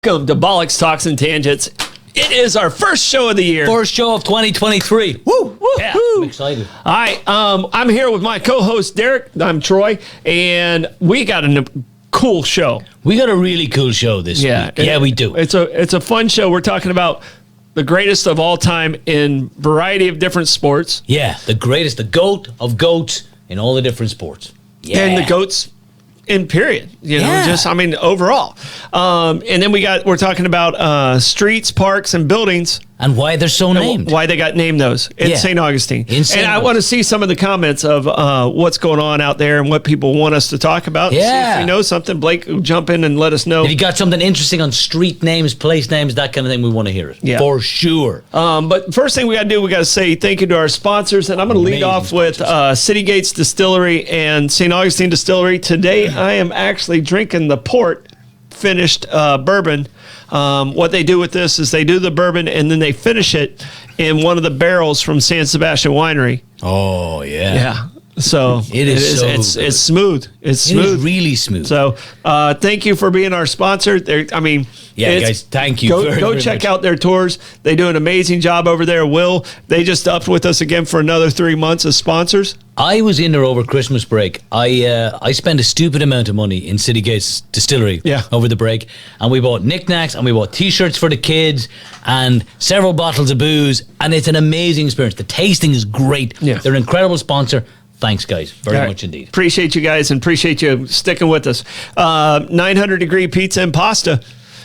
Welcome to Bollox Talks and Tangents. It is our first show of the year. First show of 2023. Woo! Yeah, I'm excited. All right, I'm here with my co-host Derek. I'm Troy, and we got a cool show. We got a really cool show this week. Yeah, we do. It's a fun show. We're talking about the greatest of all time in variety of different sports. Yeah, the greatest, the GOAT of GOATs in all the different sports. Yeah. And the GOATs in period, overall. And then we're talking about streets, parks, and buildings. And why they're so named. Why they got named those in St. Augustine. And I want to see some of the comments of what's going on out there and what people want us to talk about. Yeah. See if we know something. Blake, jump in and let us know. If you got something interesting on street names, place names, that kind of thing, we want to hear it. Yeah. For sure. But first thing we got to do, we got to say thank you to our sponsors. And I'm going to lead off with City Gates Distillery and St. Augustine Distillery. Today, I am actually drinking the port finished bourbon. What they do with this is they do the bourbon and then they finish it in one of the barrels from San Sebastian Winery. Oh, yeah. Yeah. So it's smooth. It's smooth. It is really smooth. So thank you for being our sponsor. Guys, thank you. Go check out their tours. They do an amazing job over there. Will, they just upped with us again for another 3 months as sponsors. I was in there over Christmas break. I spent a stupid amount of money in City Gates Distillery over the break, and we bought knickknacks and we bought T-shirts for the kids and several bottles of booze, and it's an amazing experience. The tasting is great. Yeah. They're an incredible sponsor. Thanks, guys, very much indeed. Appreciate you guys and appreciate you sticking with us. 900-degree pizza and pasta.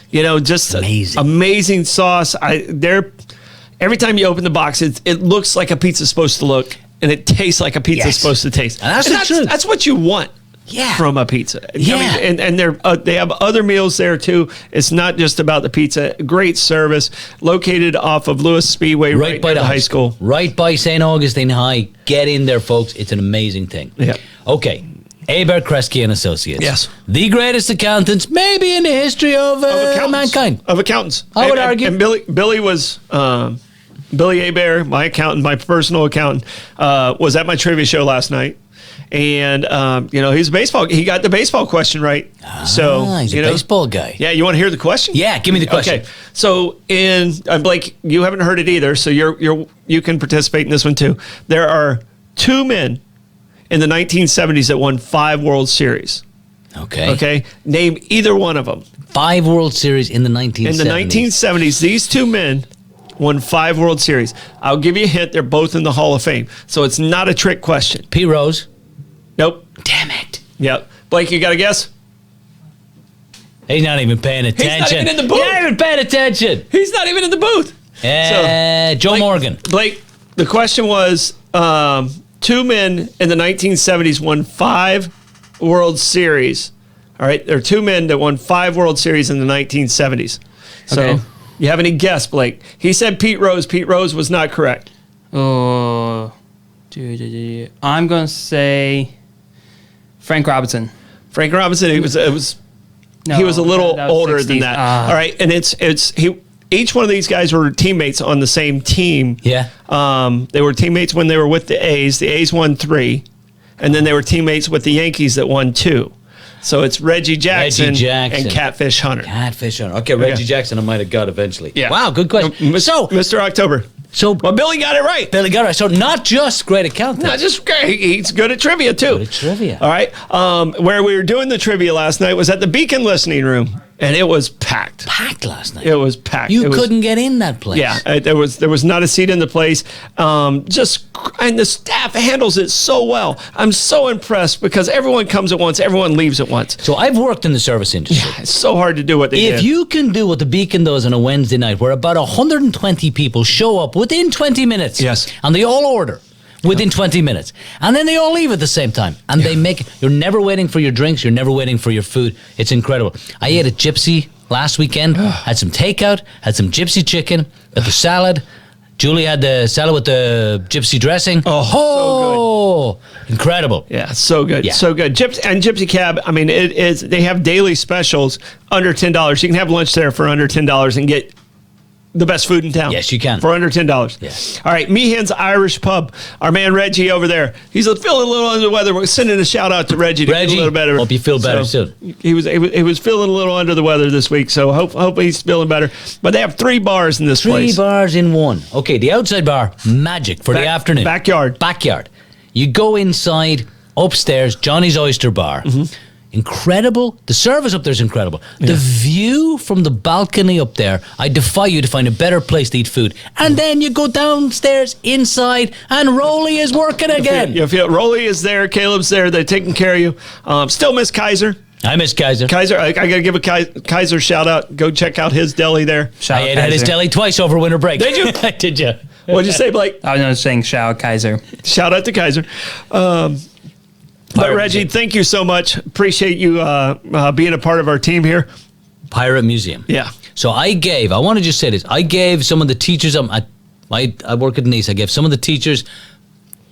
Just amazing sauce. Every time you open the box, it looks like a pizza's supposed to look. And it tastes like a pizza is supposed to taste. And that's what you want from a pizza. Yeah. And they have other meals there, too. It's not just about the pizza. Great service. Located off of Lewis Speedway right by the high school. Right by St. Augustine High. Get in there, folks. It's an amazing thing. Yeah. Okay. Abare, Kresge and Associates. Yes. The greatest accountants maybe in the history of mankind. Of accountants. I would argue. And Billy was... Billy Abare, my accountant, my personal accountant, was at my trivia show last night. And, he's a baseball. He got the baseball question right. He's a baseball guy. Yeah, you want to hear the question? Yeah, give me the question. Okay. So, Blake, you haven't heard it either, so you can participate in this one too. There are two men in the 1970s that won 5 World Series. Okay. Okay. Name either one of them. 5 World Series in the 1970s. In the 1970s, these two men won 5 World Series. I'll give you a hint. They're both in the Hall of Fame. So it's not a trick question. Pete Rose? Nope. Damn it. Yep. Blake, you got a guess? He's not even paying attention. He's not even in the booth. He's not even paying attention. He's not even in the booth. Joe Morgan. Blake, the question was, 2 men in the 1970s won 5 World Series. All right? There are 2 men that won 5 World Series in the 1970s. So... Okay. You have any guess, Blake? He said Pete Rose. Pete Rose was not correct. I'm going to say Frank Robinson. Frank Robinson, he was a little older than that. All right, and each one of these guys were teammates on the same team. Yeah. They were teammates when they were with the A's. The A's won 3, and then they were teammates with the Yankees that won 2. So it's Reggie Jackson and Catfish Hunter. Catfish Hunter. Okay, Reggie Jackson I might have got eventually. Yeah. Wow, good question. So, Mr. October. Well, Billy got it right. So not just great accountant. Not just great. He's good at trivia, too. Good at trivia. All right. Where we were doing the trivia last night was at the Beacon Listening Room, and it was packed. Packed last night? It was packed. You couldn't get in that place. Yeah. There was not a seat in the place. And the staff handles it so well. I'm so impressed because everyone comes at once. Everyone leaves at once. So I've worked in the service industry. Yeah, it's so hard to do what they do. If you can do what the Beacon does on a Wednesday night, where about 120 people show up within 20 minutes. Yes. And they all order within 20 minutes. And then they all leave at the same time. And they you're never waiting for your drinks. You're never waiting for your food. It's incredible. I ate at Gypsy last weekend, had some takeout, had some Gypsy chicken, had the salad. Julie had the salad with the Gypsy dressing. So good. Incredible. Yeah, so good. Yeah. So good. Gypsy Cab, they have daily specials under $10. You can have lunch there for under $10 and get the best food in town. Yes, you can. For under $10. Yes. All right, Meehan's Irish Pub. Our man Reggie over there. He's feeling a little under the weather. We're sending a shout out to Reggie to feel a little better. Hope you feel better soon. He was feeling a little under the weather this week, so hope he's feeling better. But they have 3 bars in this place. 3 bars in one. Okay, the outside bar, magic for the afternoon. Backyard. You go inside, upstairs, Johnny's Oyster Bar. Mm-hmm. Incredible. The service up there is incredible. Yeah. The view from the balcony up there, I defy you to find a better place to eat food. And then you go downstairs, inside, and Rolly is working again. You feel Rolly is there, Caleb's there, they're taking care of you. Still miss Kaiser. I miss Kaiser. I got to give a Kaiser shout out. Go check out his deli there. I ate at his deli twice over winter break. Did you? Did you? What'd you say, Blake? I was not saying shout out Kaiser. Shout out to Kaiser. But Reggie, thank you so much. Appreciate you being a part of our team here. Pirate Museum. Yeah. So I want to just say this. I gave some of the teachers, I work at Nice, I gave some of the teachers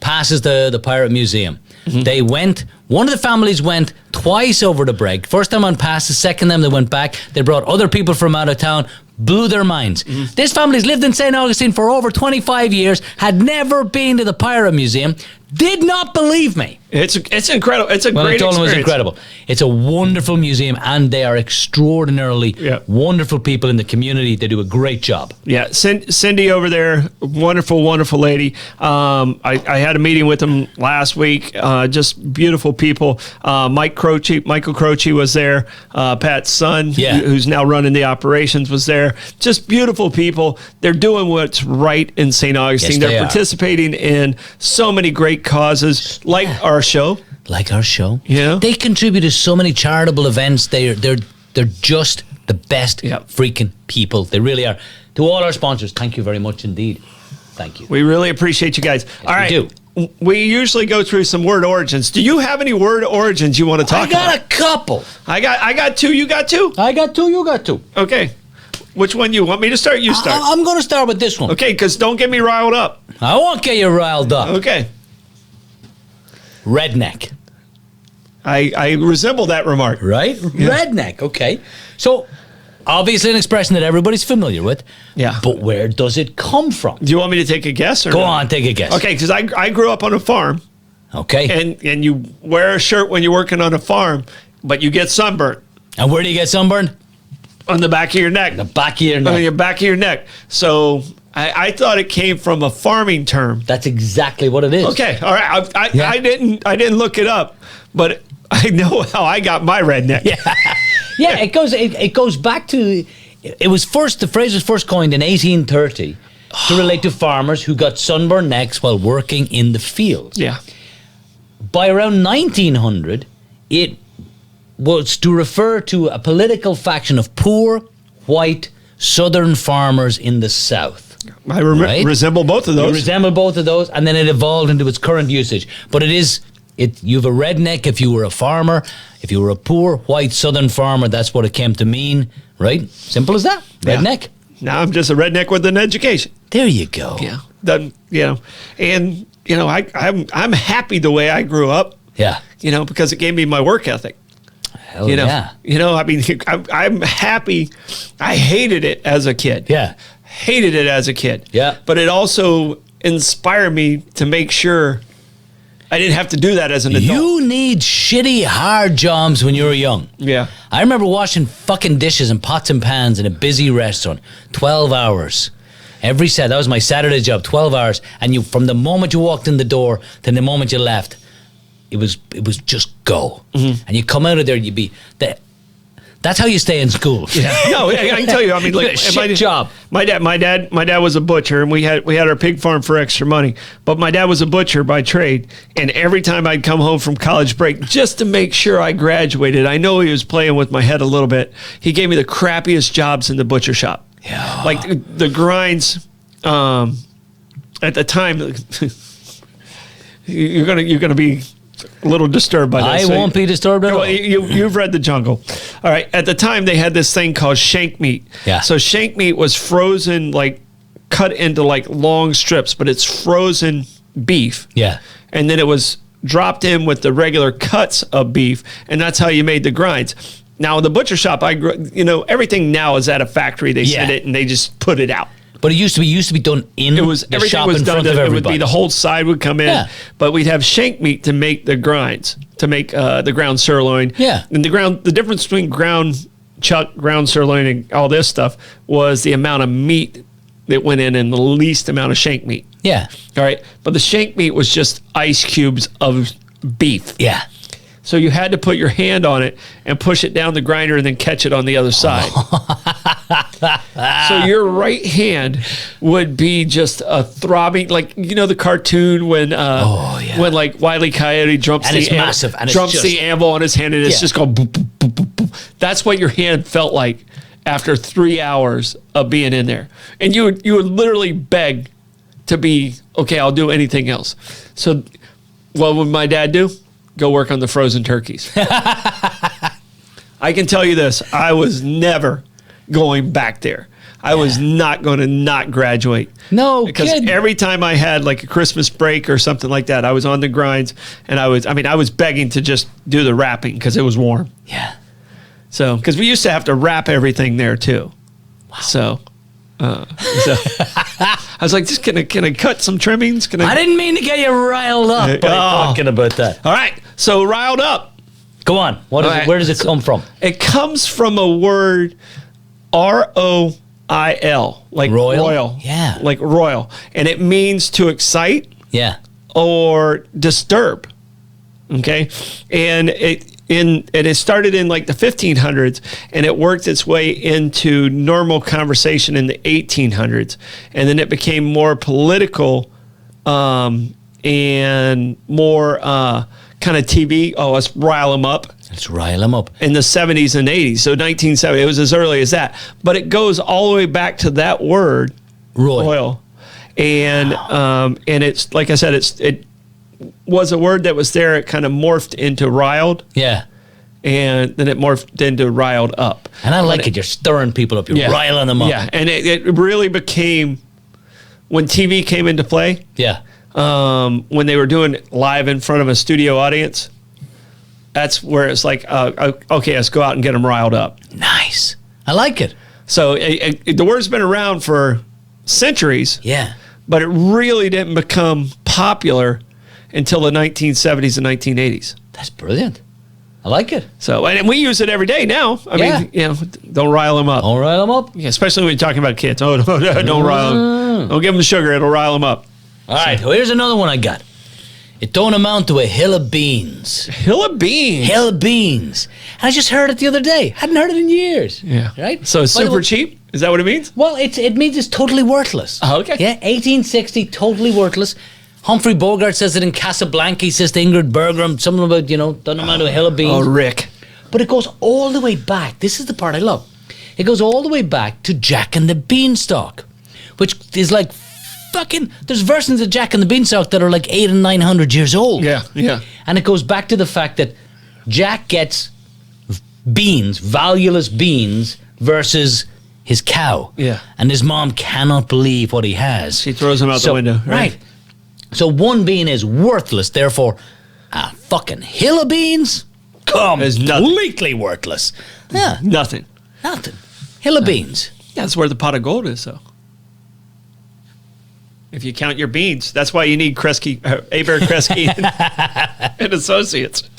passes the Pirate Museum. Mm-hmm. They went, one of the families went twice over the break. First time on passes, second time they went back. They brought other people from out of town, blew their minds. Mm-hmm. This family's lived in St. Augustine for over 25 years, had never been to the Pirate Museum, did not believe me. It's incredible. It's a great experience. It was incredible. It's a wonderful museum, and they are extraordinarily wonderful people in the community. They do a great job. Yeah, Cindy over there, wonderful, wonderful lady. I had a meeting with them last week. Just beautiful people. Michael Croce was there. Pat's son, who's now running the operations, was there. Just beautiful people. They're doing what's right in St. Augustine. Yes, They're participating in so many great causes, like our show. Yeah. They contribute to so many charitable events. They're just the best freaking people. They really are. To all our sponsors, thank you very much indeed. Thank you. We really appreciate you guys. All right. We do. We usually go through some word origins. Do you have any word origins you want to talk about? I got a couple. I got 2. You got 2? I got 2. You got 2. Okay. Which one you want me to start? You start. I'm going to start with this one. Okay, because don't get me riled up. I won't get you riled up. Okay. Redneck. I resemble that remark. Right? Yeah. Redneck, okay. So, obviously an expression that everybody's familiar with. Yeah. But where does it come from? Do you want me to take a guess? Go on, take a guess. Okay, because I grew up on a farm. Okay. And you wear a shirt when you're working on a farm, but you get sunburned. And where do you get sunburned? On the back of your neck. The back of your neck. On your back of your neck. So I thought it came from a farming term. That's exactly what it is. Okay, all right. I didn't look it up, but I know how I got my redneck. Yeah. It goes back to the phrase was first coined in 1830 to relate to farmers who got sunburned necks while working in the fields. Yeah. By around 1900, it was to refer to a political faction of poor, white, southern farmers in the South. I resemble both of those. You resemble both of those, and then it evolved into its current usage. But you have a redneck if you were a farmer. If you were a poor, white, southern farmer, that's what it came to mean, right? Simple as that. Redneck. Now I'm just a redneck with an education. There you go. Yeah. And I'm happy the way I grew up. Yeah. Because it gave me my work ethic. Hell yeah. I mean, I'm happy. I hated it as a kid. Yeah. Hated it as a kid. Yeah. But it also inspired me to make sure I didn't have to do that as an adult. You need shitty, hard jobs when you were young. Yeah. I remember washing fucking dishes and pots and pans in a busy restaurant. 12 hours. Every set. That was my Saturday job, 12 hours. And from the moment you walked in the door to the moment you left, it was just go. Mm-hmm. And you come out of there, you'd be... That's how you stay in school. Yeah. No, I can tell you. I mean, like shit job. My dad was a butcher, and we had our pig farm for extra money. But my dad was a butcher by trade, and every time I'd come home from college break, just to make sure I graduated, I know he was playing with my head a little bit. He gave me the crappiest jobs in the butcher shop. Yeah. Like the grinds. At the time, you're gonna be a little disturbed by this. I won't be disturbed at all. You've read The Jungle. All right. At the time, they had this thing called shank meat. Yeah. So shank meat was frozen, like cut into like long strips, but it's frozen beef. Yeah. And then it was dropped in with the regular cuts of beef, and that's how you made the grinds. Now, in the butcher shop, everything now is at a factory. They send it and they just put it out. But it used to be done in the shop in front of everybody. It would be the whole side would come in. Yeah. But we'd have shank meat to make the grinds, to make the ground sirloin. Yeah. And the difference between ground chuck, ground sirloin, and all this stuff was the amount of meat that went in and the least amount of shank meat. Yeah. All right. But the shank meat was just ice cubes of beef. Yeah. So you had to put your hand on it and push it down the grinder and then catch it on the other side. So your right hand would be just a throbbing, like, you know, the cartoon when like Wile E. Coyote drumps the anvil on his hand and it's just going boop, boop, boop, boop, boop. That's what your hand felt like after 3 hours of being in there. And you would literally beg to be, okay, I'll do anything else. So what would my dad do? Go work on the frozen turkeys. I can tell you this. I was never going back there. I was not going to not graduate. No, because every time I had like a Christmas break or something like that, I was on the grinds and I was begging to just do the wrapping because it was warm. Yeah. So, because we used to have to wrap everything there too. Wow. So I was like, just can I cut some trimmings? I didn't mean to get you riled up by talking about that. All right, so riled up. Go on. Where does it come from? It comes from a word, ROIL, like royal. Yeah, like royal, and it means to excite. Yeah, or disturb. Okay, and it started in like the 1500s, and it worked its way into normal conversation in the 1800s, and then it became more political and more kind of TV. Oh, let's rile them up. Let's rile them up. In the 70s and 80s, so 1970, it was as early as that. But it goes all the way back to that word, royal, and and it's like I said, it was a word that was there. It kind of morphed into riled. Yeah. And then it morphed into riled up. And I like it. You're stirring people up. You're riling them up. Yeah. And it really became, when TV came into play. Yeah. When they were doing it live in front of a studio audience. That's where it's like, okay, let's go out and get them riled up. Nice. I like it. So the word's been around for centuries. Yeah. But it really didn't become popular until the 1970s and 1980s. That's brilliant. I like it. So, and we use it every day now. I mean, you know, don't rile them up. Don't rile them up. Yeah, especially when you're talking about kids. Oh, no, don't rile them. Don't give them the sugar. It'll rile them up. All right, well, here's another one I got. It don't amount to a hill of beans. Hill of beans? Hill of beans. And I just heard it the other day. Hadn't heard it in years. Yeah. Right? So it's super cheap? Is that what it means? Well, it means it's totally worthless. Oh, okay. Yeah, 1860, totally worthless. Humphrey Bogart says it in Casablanca. He says to Ingrid Bergman, something about, don't amount to a hill of beans. Oh, Rick. But it goes all the way back. This is the part I love. It goes all the way back to Jack and the Beanstalk, which is like fucking... There's versions of Jack and the Beanstalk that are like 800 and 900 years old. Yeah, yeah. And it goes back to the fact that Jack gets beans, valueless beans, versus his cow. Yeah. And his mom cannot believe what he has. She throws him out the window. Right. So one bean is worthless, therefore a fucking hill of beans completely worthless. Yeah. Nothing. Hill of beans. Yeah, that's where the pot of gold is, though. If you count your beans, that's why you need Kresge, Abare, Kresge and Associates.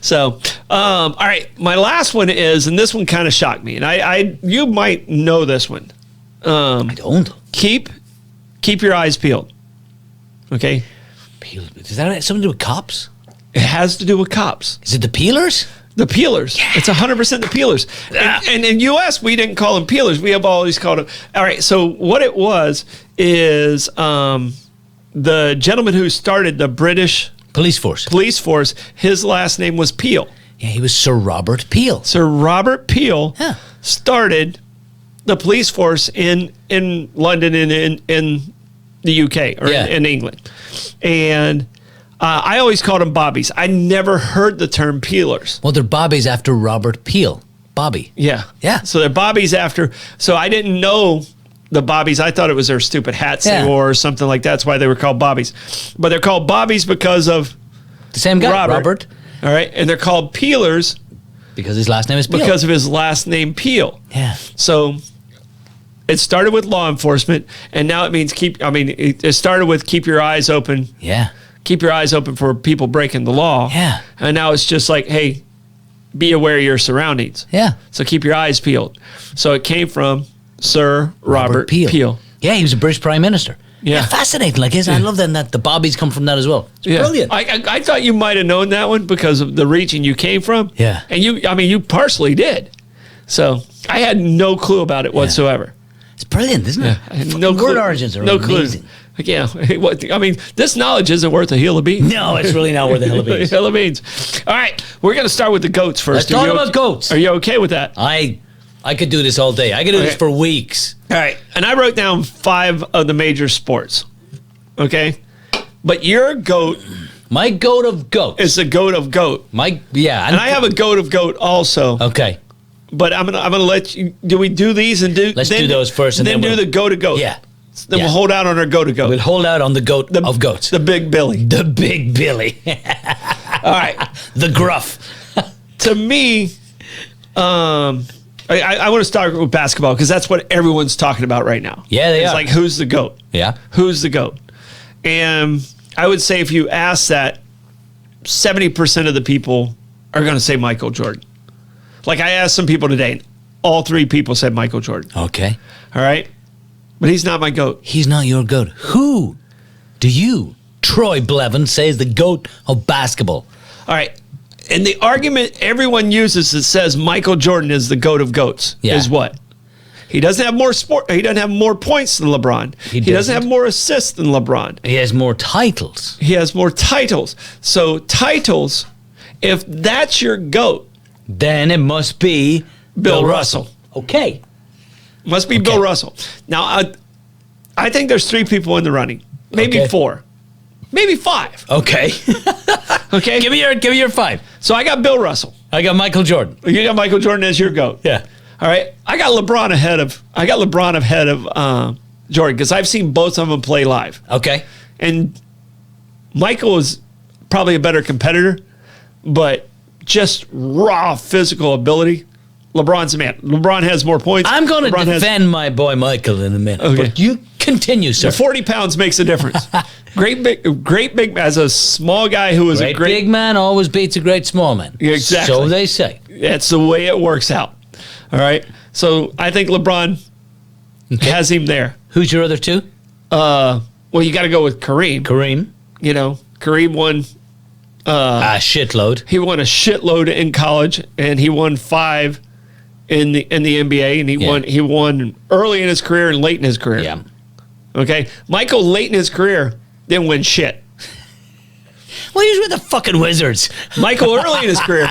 So, all right, my last one is, and this one kind of shocked me, and you might know this one. I don't. Keep your eyes peeled. Okay. Does that have something to do with cops? It has to do with cops. Is it the peelers? The peelers. Yeah. It's 100% the peelers. And in U.S., we didn't call them peelers. We have always called them. All right. So what it was is the gentleman who started the British police force. His last name was Peel. Yeah, he was Sir Robert Peel. Sir Robert Peel started the police force in London and in the UK or in England. And I always called them bobbies. I never heard the term peelers. Well, they're bobbies after Robert Peel. Bobby. Yeah. Yeah. So they're bobbies after. So I didn't know the bobbies. I thought it was their stupid hats they wore or something like that. That's why they were called bobbies. But they're called bobbies because of the same guy, Robert. All right. And they're called peelers because his last name is Peel. Because of his last name, Peel. Yeah. So It started with law enforcement, and now it means it started with keep your eyes open. Yeah. Keep your eyes open for people breaking the law. Yeah. And now it's just like, hey, be aware of your surroundings. Yeah. So keep your eyes peeled. So it came from Sir Robert Peel. Yeah, he was a British Prime Minister. Yeah. Fascinating. Like, I love that the bobbies come from that as well. It's brilliant. I thought you might have known that one because of the region you came from. Yeah. And you partially did. So I had no clue about it whatsoever. It's brilliant, isn't it? I had no clue. Word origins are amazing. Clue. Yeah. This knowledge isn't worth a hill of beans. No, it's really not worth a hill of beans. Hill of beans. All right. We're going to start with the goats first. Let's talk about goats. Are you okay with that? I could do this all day. I could do this for weeks. All right. And I wrote down 5 of the major sports. Okay? But your goat... My goat of goats. Is the goat of goat. And I have a goat of goat also. Okay. But I'm gonna let you... Do we do these and do... Let's do those first. And then do the goat of goat. Yeah. Then we'll hold out on our goat of goat. We'll hold out on the goat of goats. The Big Billy. The Big Billy. All right. The gruff. To me... I want to start with basketball because that's what everyone's talking about right now. Yeah, they are. It's like, who's the GOAT? Yeah. Who's the GOAT? And I would say if you ask that, 70% of the people are going to say Michael Jordan. Like I asked some people today, all 3 people said Michael Jordan. Okay. All right? But he's not my GOAT. He's not your GOAT. Who do you, Troy Blevins, say is the GOAT of basketball? All right. And the argument everyone uses that says Michael Jordan is the GOAT of GOATs is what? He doesn't have more He doesn't have more points than LeBron. He doesn't have more assists than LeBron. He has more titles. He has more titles. So titles, if that's your GOAT, then it must be Bill Russell. Okay. Must be Bill Russell. Now, I think there's 3 people in the running. Maybe 4. Maybe 5. Okay. Okay. Give me your 5. So I got Bill Russell. I got Michael Jordan. You got Michael Jordan as your GOAT. Yeah. All right. I got LeBron ahead of Jordan because I've seen both of them play live. Okay. And Michael is probably a better competitor, but just raw physical ability. LeBron's a man. LeBron has more points. I'm going to defend my boy Michael in a minute. Okay. But you continue, sir. The 40 pounds makes a difference. great big, as a small guy who is a great big man always beats a great small man. Exactly. So they say. That's the way it works out. All right. So I think LeBron has him there. Who's your other 2? Well, you got to go with Kareem. Kareem won a shitload. He won a shitload in college, and he won 5 in the NBA, and he won early in his career and late in his career. Yeah. Okay. Michael late in his career didn't win shit. Well, he was with the fucking Wizards. Michael early in his career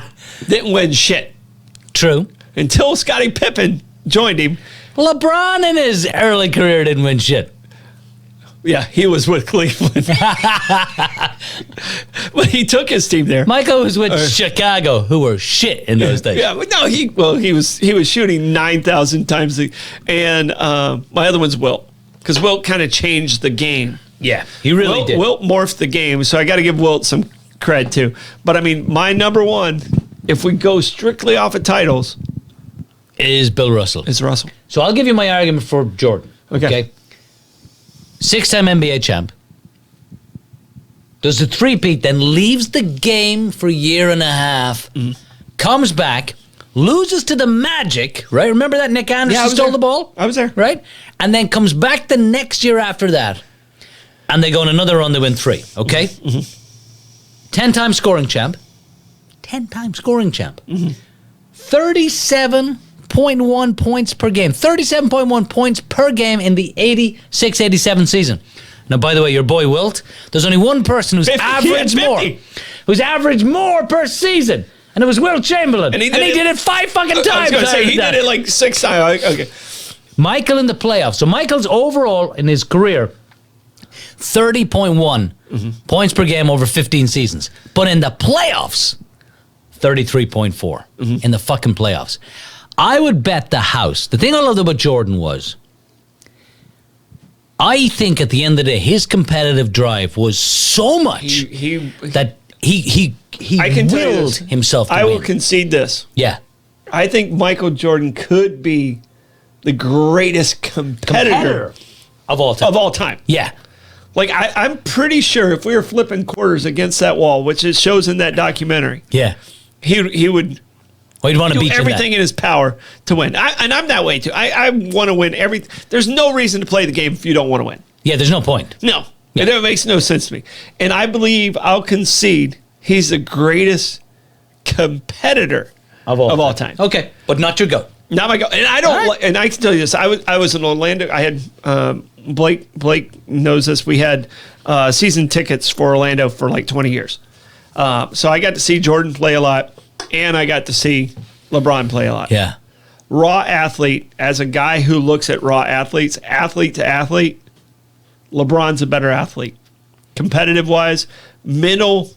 didn't win shit. True. Until Scottie Pippen joined him. LeBron in his early career didn't win shit. Yeah, he was with Cleveland. But he took his team there. Michael was with Chicago, who were shit in those days. Yeah, but no, he was shooting 9,000 times. And my other one's Wilt. Because Wilt kind of changed the game. Yeah, he really did. Wilt morphed the game, so I got to give Wilt some cred too. But I mean, my number 1, if we go strictly off of titles, is Bill Russell. Is Russell. So I'll give you my argument for Jordan. Okay. 6-time NBA champ. Does the 3-peat, then leaves the game for a year and a half, comes back, loses to the Magic, right? Remember that Nick Anderson stole the ball? I was there. Right? And then comes back the next year after that, and they go on another run, they win 3, okay? 10-time scoring champ. 10-time scoring champ. 37.1 points per game. 37.1 points per game in the 86-87 season. Now, by the way, your boy Wilt, there's only one person who's averaged more per season. And it was Wilt Chamberlain. And he did it 5 fucking times. I was going to say, he did it like 6 times. Okay. Michael in the playoffs. So Michael's overall in his career, 30.1 points per game over 15 seasons. But in the playoffs, 33.4 in the fucking playoffs. I would bet the house. The thing I loved about Jordan was, I think at the end of the day, his competitive drive was so much that he willed himself to I will win. concede this. Yeah. I think Michael Jordan could be the greatest competitor of all time. Of all time. Yeah. Like, I'm pretty sure if we were flipping quarters against that wall, which it shows in that documentary, Yeah. he would Well, you'd want to do beat everything in his power to win. And I'm that way, too. I want to win every. There's no reason to play the game if you don't want to win. Yeah, there's no point. No. Yeah. It makes no sense to me. And I believe I'll concede he's the greatest competitor of all time. Okay, but not your goat. Not my go. And I don't. And I can tell you this. I was in Orlando. I had Blake knows this. We had season tickets for Orlando for like 20 years. So I got to see Jordan play a lot, and I got to see LeBron play a lot. Yeah. Raw athlete. As a guy who looks at raw athletes, athlete to athlete, LeBron's a better athlete. Competitive wise, mental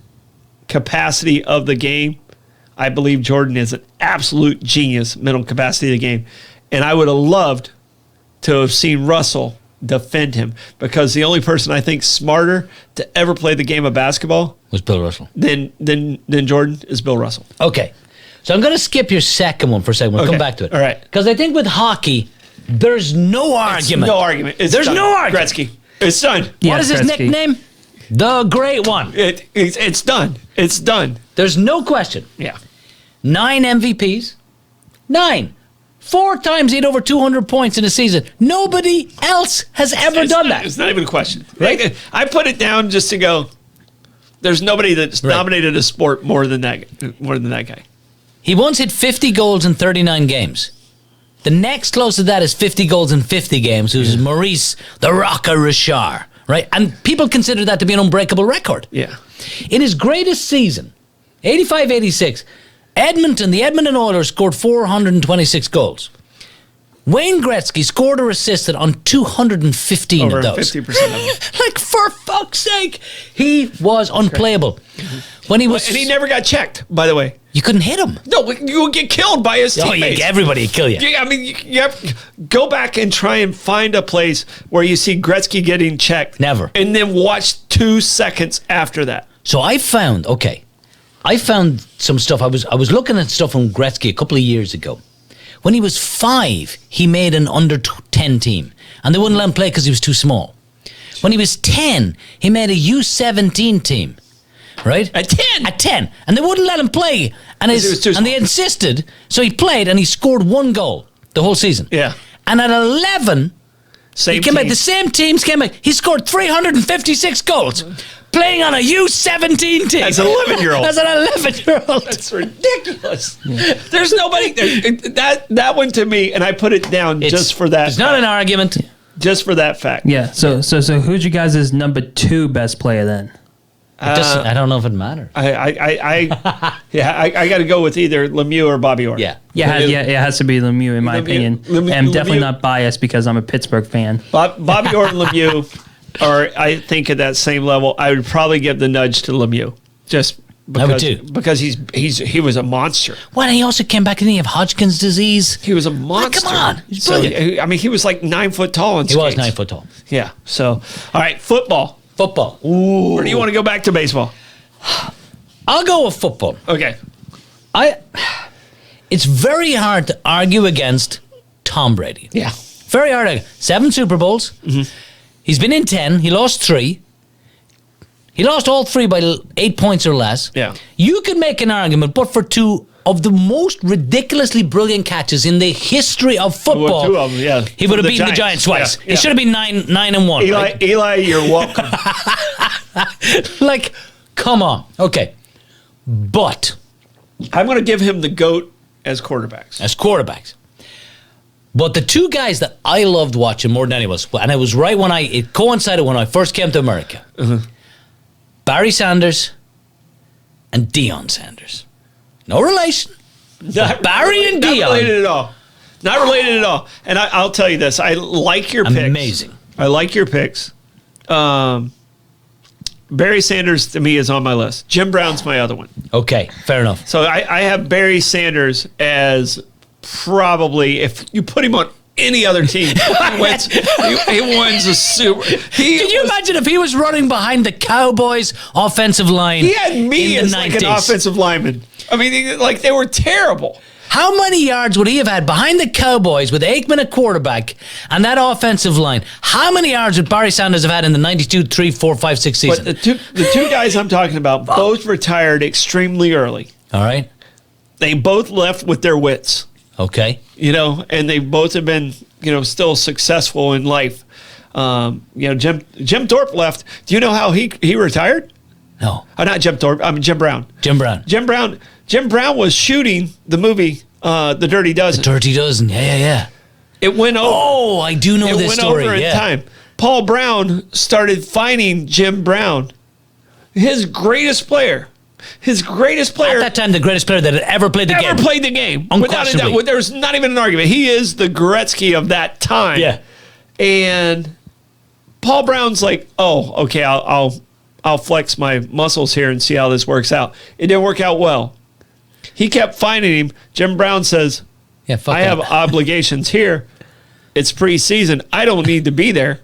capacity of the game, I believe Jordan is an absolute genius, mental capacity of the game. And I would have loved to have seen Russell defend him, because the only person I think smarter to ever play the game of basketball Was Bill Russell. than Jordan is Bill Russell. Okay. So I'm going to skip your second one for a second. We'll come back to it. All right. Because I think with hockey, there's no argument. No argument. It's There's done. no argument. Gretzky. It's done. Yeah, What is his Kresge. nickname? The Great One. It's done. It's done. There's no question. Yeah. 9 MVPs. 9. 4 times he had over 200 points in a season. Nobody else has ever done that. It's not even a question. Right? Like, I put it down just to go. There's nobody that's dominated a sport more than that guy. He once hit 50 goals in 39 games. The next closest to that is 50 goals in 50 games, who's Maurice the Rocker Richard, right? And people consider that to be an unbreakable record. Yeah. In his greatest season, 85-86, the Edmonton Oilers scored 426 goals. Wayne Gretzky scored or assisted on 215 Over of those. 50% of them. Like, for fuck's sake, he was unplayable. When he was, And he never got checked, by the way. you couldn't hit him. No, you would get killed by his Oh, teammates. yeah, everybody would kill you. I mean, you have to go back and try and find a place where you see Gretzky getting checked. Never. And then watch 2 seconds after that. So I found some stuff. I was looking at stuff from Gretzky a couple of years ago. When he was 5, he made an under 10 team, and they wouldn't let him play because he was too small. When he was 10, he made a U17 team, right? At 10? At 10, and they wouldn't let him play, and he was too and they small. insisted. So he played, and he scored 1 goal the whole season. Yeah. And at 11, Same he came team. back. The same teams came back. He scored 356 goals, playing on a U17 team. As an 11-year-old. As an 11-year-old. That's ridiculous. There's nobody that one to me, and I put it down just for that. It's not an argument. Just for that fact. Yeah. So who's you guys' number 2 best player then? I don't know if it matters. I got to go with either Lemieux or Bobby Orr. Yeah. Yeah, it has to be Lemieux in my opinion. I'm definitely Lemieux. not biased because I'm a Pittsburgh fan. Bobby Orr and Lemieux are, I think, at that same level. I would probably give the nudge to Lemieux, just because he was a monster. Well, he also came back and he had Hodgkin's disease. He was a monster. come on, he's So, brilliant. I mean, he was like 9 foot tall. He was 9 foot tall. Yeah. So, all right, football. Football. Or do you want to go back to baseball? I'll go with football. Okay. It's very hard to argue against Tom Brady. Yeah. Very hard. 7 Super Bowls. Mm-hmm. He's been in 10. He lost 3. He lost all 3 by 8 points or less. Yeah. You could make an argument, but for 2 of the most ridiculously brilliant catches in the history of football, 2 of them, yeah. he would have The beaten the Giants. Giants twice. Yeah, It should have been 9-1. Eli, right? Eli, you're welcome. Like, come on. Okay. But I'm going to give him the GOAT as quarterbacks. as quarterbacks. But the 2 guys that I loved watching more than anyone else, and it was right when it coincided when I first came to America. Barry Sanders and Deion Sanders. No relation. Barry and Deion. Not related at all. Not related at all. And I'll tell you this. I like your picks. Amazing. I like your picks. Barry Sanders, to me, is on my list. Jim Brown's my other one. Okay, fair enough. So I have Barry Sanders as probably, if you put him on any other team, he wins a Super. Can you imagine if he was running behind the Cowboys' offensive line? He had me in as the like 90s. an offensive lineman. I mean, like they were terrible. How many yards would he have had behind the Cowboys with Aikman at quarterback and that offensive line? How many yards would Barry Sanders have had in the 92, 3, 4, 5, 6 season? But the two guys I'm talking about both retired extremely early. All right. They both left with their wits. Okay. And they both have been, still successful in life. Jim Thorpe left. Do you know how he retired? No. Not Jim Thorpe. I mean Jim Brown. Jim Brown. Jim Brown was shooting the movie The Dirty Dozen. The Dirty Dozen. Yeah. It went over. Oh, I do know this story. It went over in time. Paul Brown started finding Jim Brown, his greatest player. At that time, the greatest player that had ever played the game. Ever played the game. Without a doubt. There's not even an argument. He is the Gretzky of that time. Yeah. And Paul Brown's like, oh, okay, I'll flex my muscles here and see how this works out. It didn't work out well. He kept finding him. Jim Brown says, I have obligations here. It's preseason. I don't need to be there.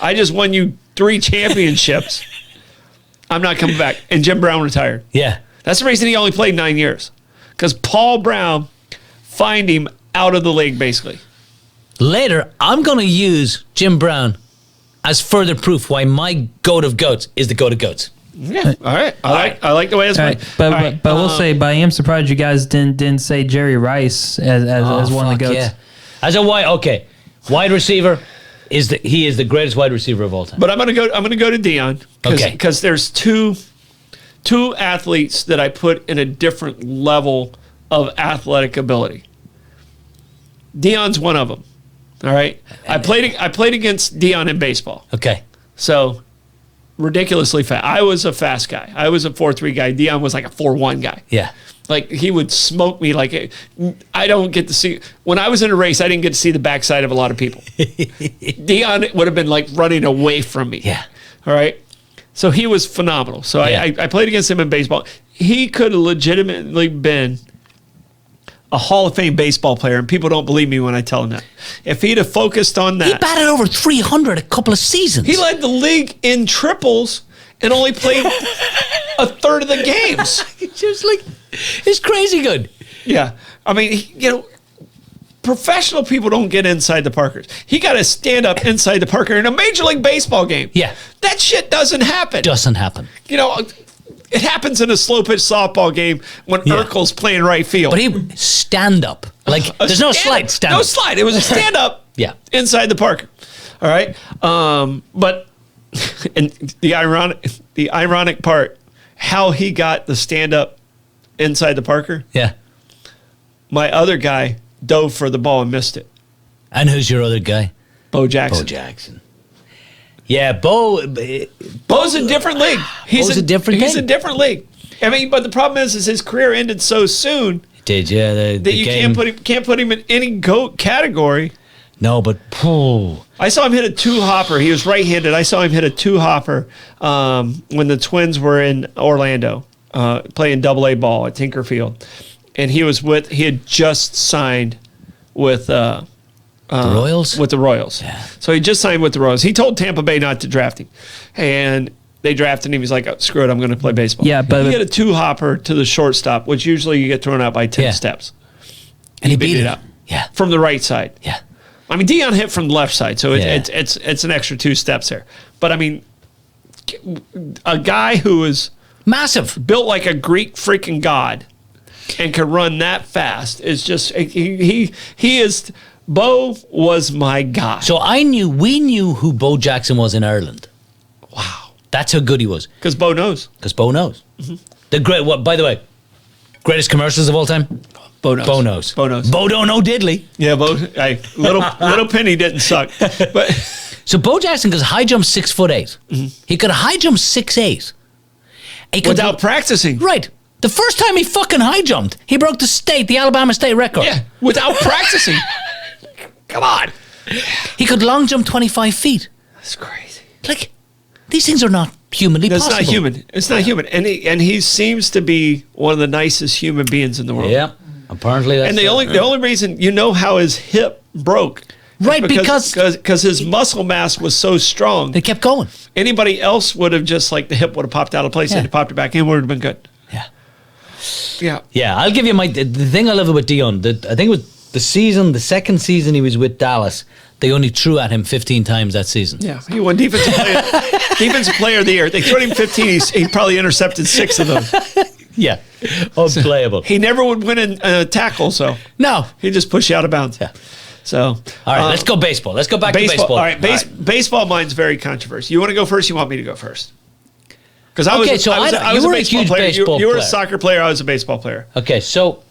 I just won you 3 championships. I'm not coming back. And Jim Brown retired. Yeah. That's the reason he only played 9 years. Because Paul Brown fined him out of the league, basically. Later, I'm going to use Jim Brown as further proof why my goat of goats is the goat of goats. Yeah. All right. I like the way it's played. But we'll say, but I am surprised you guys didn't say Jerry Rice as one of the goats. Yeah. As a wide receiver he is the greatest wide receiver of all time. But I'm gonna go to Dion because there's two athletes that I put in a different level of athletic ability. Dion's one of them. All right. I played against Dion in baseball. Okay. So ridiculously fast. I was a fast guy. I was a 4.3 guy. Dion was like a 4.1 guy. Yeah. Like he would smoke me. Like I don't get to see when I was in a race. I didn't get to see the backside of a lot of people. Dion would have been like running away from me. Yeah. All right. So he was phenomenal. So I played against him in baseball. He could have legitimately been a Hall of Fame baseball player, and people don't believe me when I tell them that. If he'd have focused on that, he batted over 300 a couple of seasons. He led the league in triples and only played a third of the games. It's crazy good. Yeah. I mean, professional people don't get inside the Parkers. He got to stand up inside the Parker in a Major League Baseball game. Yeah. That shit doesn't happen. It happens in a slow pitch softball game when Urkel's playing right field. But he stand up. There's no slide. Stand up. No slide. It was a stand up inside the Parker. All right. But and the ironic part, how he got the stand up inside the Parker. Yeah. My other guy dove for the ball and missed it. And who's your other guy? Bo Jackson. Bo Jackson. Yeah, Bo's a different league. He's a different league. I mean, but the problem is his career ended so soon. It did, yeah. That you can't put him in any GOAT category. No, but I saw him hit a 2-hopper. He was right-handed. I saw him hit a 2-hopper when the Twins were in Orlando playing Double-A ball at Tinker Field, and he had just signed with. The Royals? With the Royals. Yeah. So he just signed with the Royals. He told Tampa Bay not to draft him. And they drafted him. He's like, oh, screw it, I'm going to play baseball. Yeah, but he hit a 2-hopper to the shortstop, which usually you get thrown out by 10 steps. And he beat it out. Yeah. From the right side. Yeah. I mean, Dion hit from the left side, so it's an extra 2 steps there. But, I mean, a guy who is massive, built like a Greek freaking god and can run that fast is just, he is... Bo was my guy. So we knew who Bo Jackson was in Ireland. Wow. That's how good he was. Because Bo knows. Mm-hmm. By the way, greatest commercials of all time? Bo knows. Bo don't know diddly. Yeah, little penny didn't suck. But so Bo Jackson could high jump 6'8". Mm-hmm. He could high jump 6'8". Without practicing. Right. The first time he fucking high jumped, he broke the Alabama state record. Yeah, without practicing. Come on. He could long jump 25 feet. That's crazy. These things are not humanly possible. It's not human. And he seems to be one of the nicest human beings in the world. Yeah. Apparently that's the only reason how his hip broke. Right, because his muscle mass was so strong. They kept going. Anybody else would have just the hip would have popped out of place and he popped it back in, would have been good. Yeah. Yeah. Yeah, I'll give you the thing I love about Dion. I think it was the second season he was with Dallas. They only threw at him 15 times that season. Yeah, he won defensive player of the year. They threw him 15. He probably intercepted 6 of them. Yeah, unplayable. He never would win a tackle, so no, he'd just push you out of bounds. Yeah. So, all right, let's go baseball. Let's go back to baseball. All right, baseball. Mine's very controversial. You want to go first? You want me to go first? Because I was a baseball player. You were a soccer player. I was a baseball player. Okay, so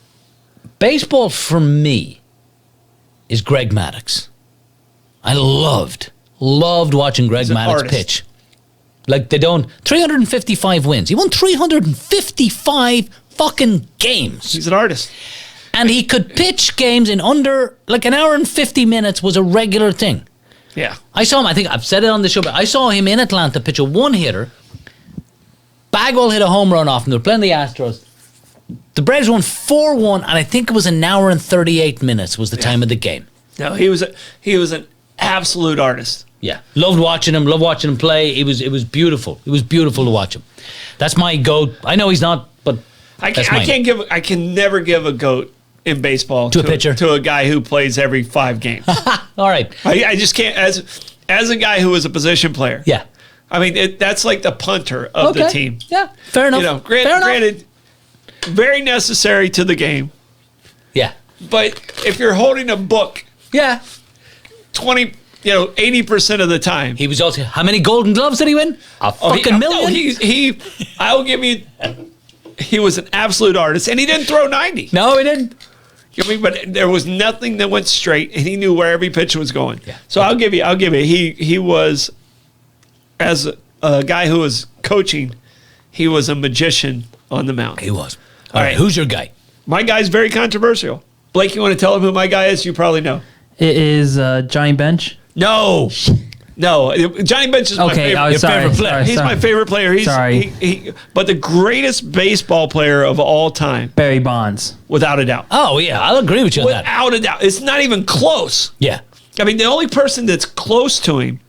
baseball for me is Greg Maddux. I loved watching Greg Maddux pitch. Like 355 wins. He won 355 fucking games. He's an artist. And he could pitch games in under, like, an hour and 50 minutes was a regular thing. Yeah. I saw him, I think I've said it on the show, but I saw him in Atlanta pitch a one-hitter. Bagwell hit a home run off him. They were playing the Astros. The Braves won 4-1, and I think it was an hour and 38 minutes was the time of the game. No, he was an absolute artist. Yeah, loved watching him play. It was beautiful. It was beautiful to watch him. That's my GOAT. I know he's not, but I can never give a GOAT in baseball to a pitcher, to a guy who plays every 5 games. All right, I just can't as a guy who was a position player. Yeah, I mean that's like the punter of the team. Yeah, fair enough. You know, granted, very necessary to the game. Yeah, but if you're holding a book, 80% of the time. He was also, how many Golden Gloves did he win? A fucking million? I'll give you, he was an absolute artist, and he didn't throw 90. No, he didn't. I mean, but there was nothing that went straight, and he knew where every pitch was going. Yeah. So I'll give you. He was, as a guy who was coaching, he was a magician on the mound. He was. All right, who's your guy? My guy's very controversial. Blake, you want to tell him who my guy is? You probably know. It is Johnny Bench. No, Johnny Bench is my favorite player. He's my favorite player. But the greatest baseball player of all time, Barry Bonds, without a doubt. Oh yeah, I'll agree with you on that. Without a doubt, it's not even close. Yeah, I mean the only person that's close to him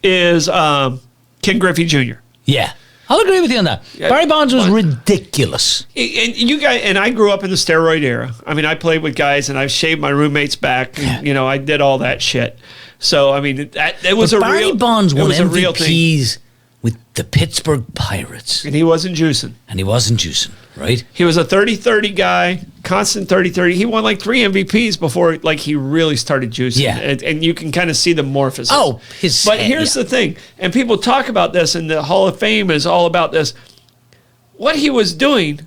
is Ken Griffey Jr. Yeah, I'll agree with you on that. Barry Bonds was ridiculous. And I grew up in the steroid era. I mean, I played with guys, and I shaved my roommate's back. And, I did all that shit. So I mean, it was a real. Barry Bonds won MVPs with the Pittsburgh Pirates, and he wasn't juicing. Right? He was a 30-30 guy, constant 30-30. He won like 3 MVPs before he really started juicing. Yeah, and you can kind of see the morphosis. Oh, but here's the thing, and people talk about this, and the Hall of Fame is all about this. What he was doing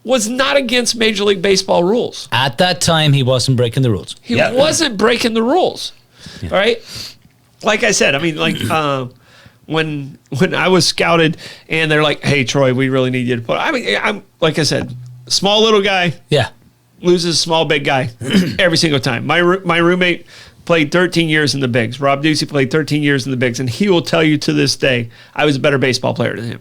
was not against Major League Baseball rules. At that time, he wasn't breaking the rules. He wasn't breaking the rules. Yeah. All right? Like I said, I mean, when I was scouted and they're like, hey, Troy, we really need you to put... I mean, I'm like I said, small little guy. Yeah. Loses small big guy every single time. My roommate played 13 years in the bigs. Rob Ducey played 13 years in the bigs, and he will tell you to this day, I was a better baseball player than him.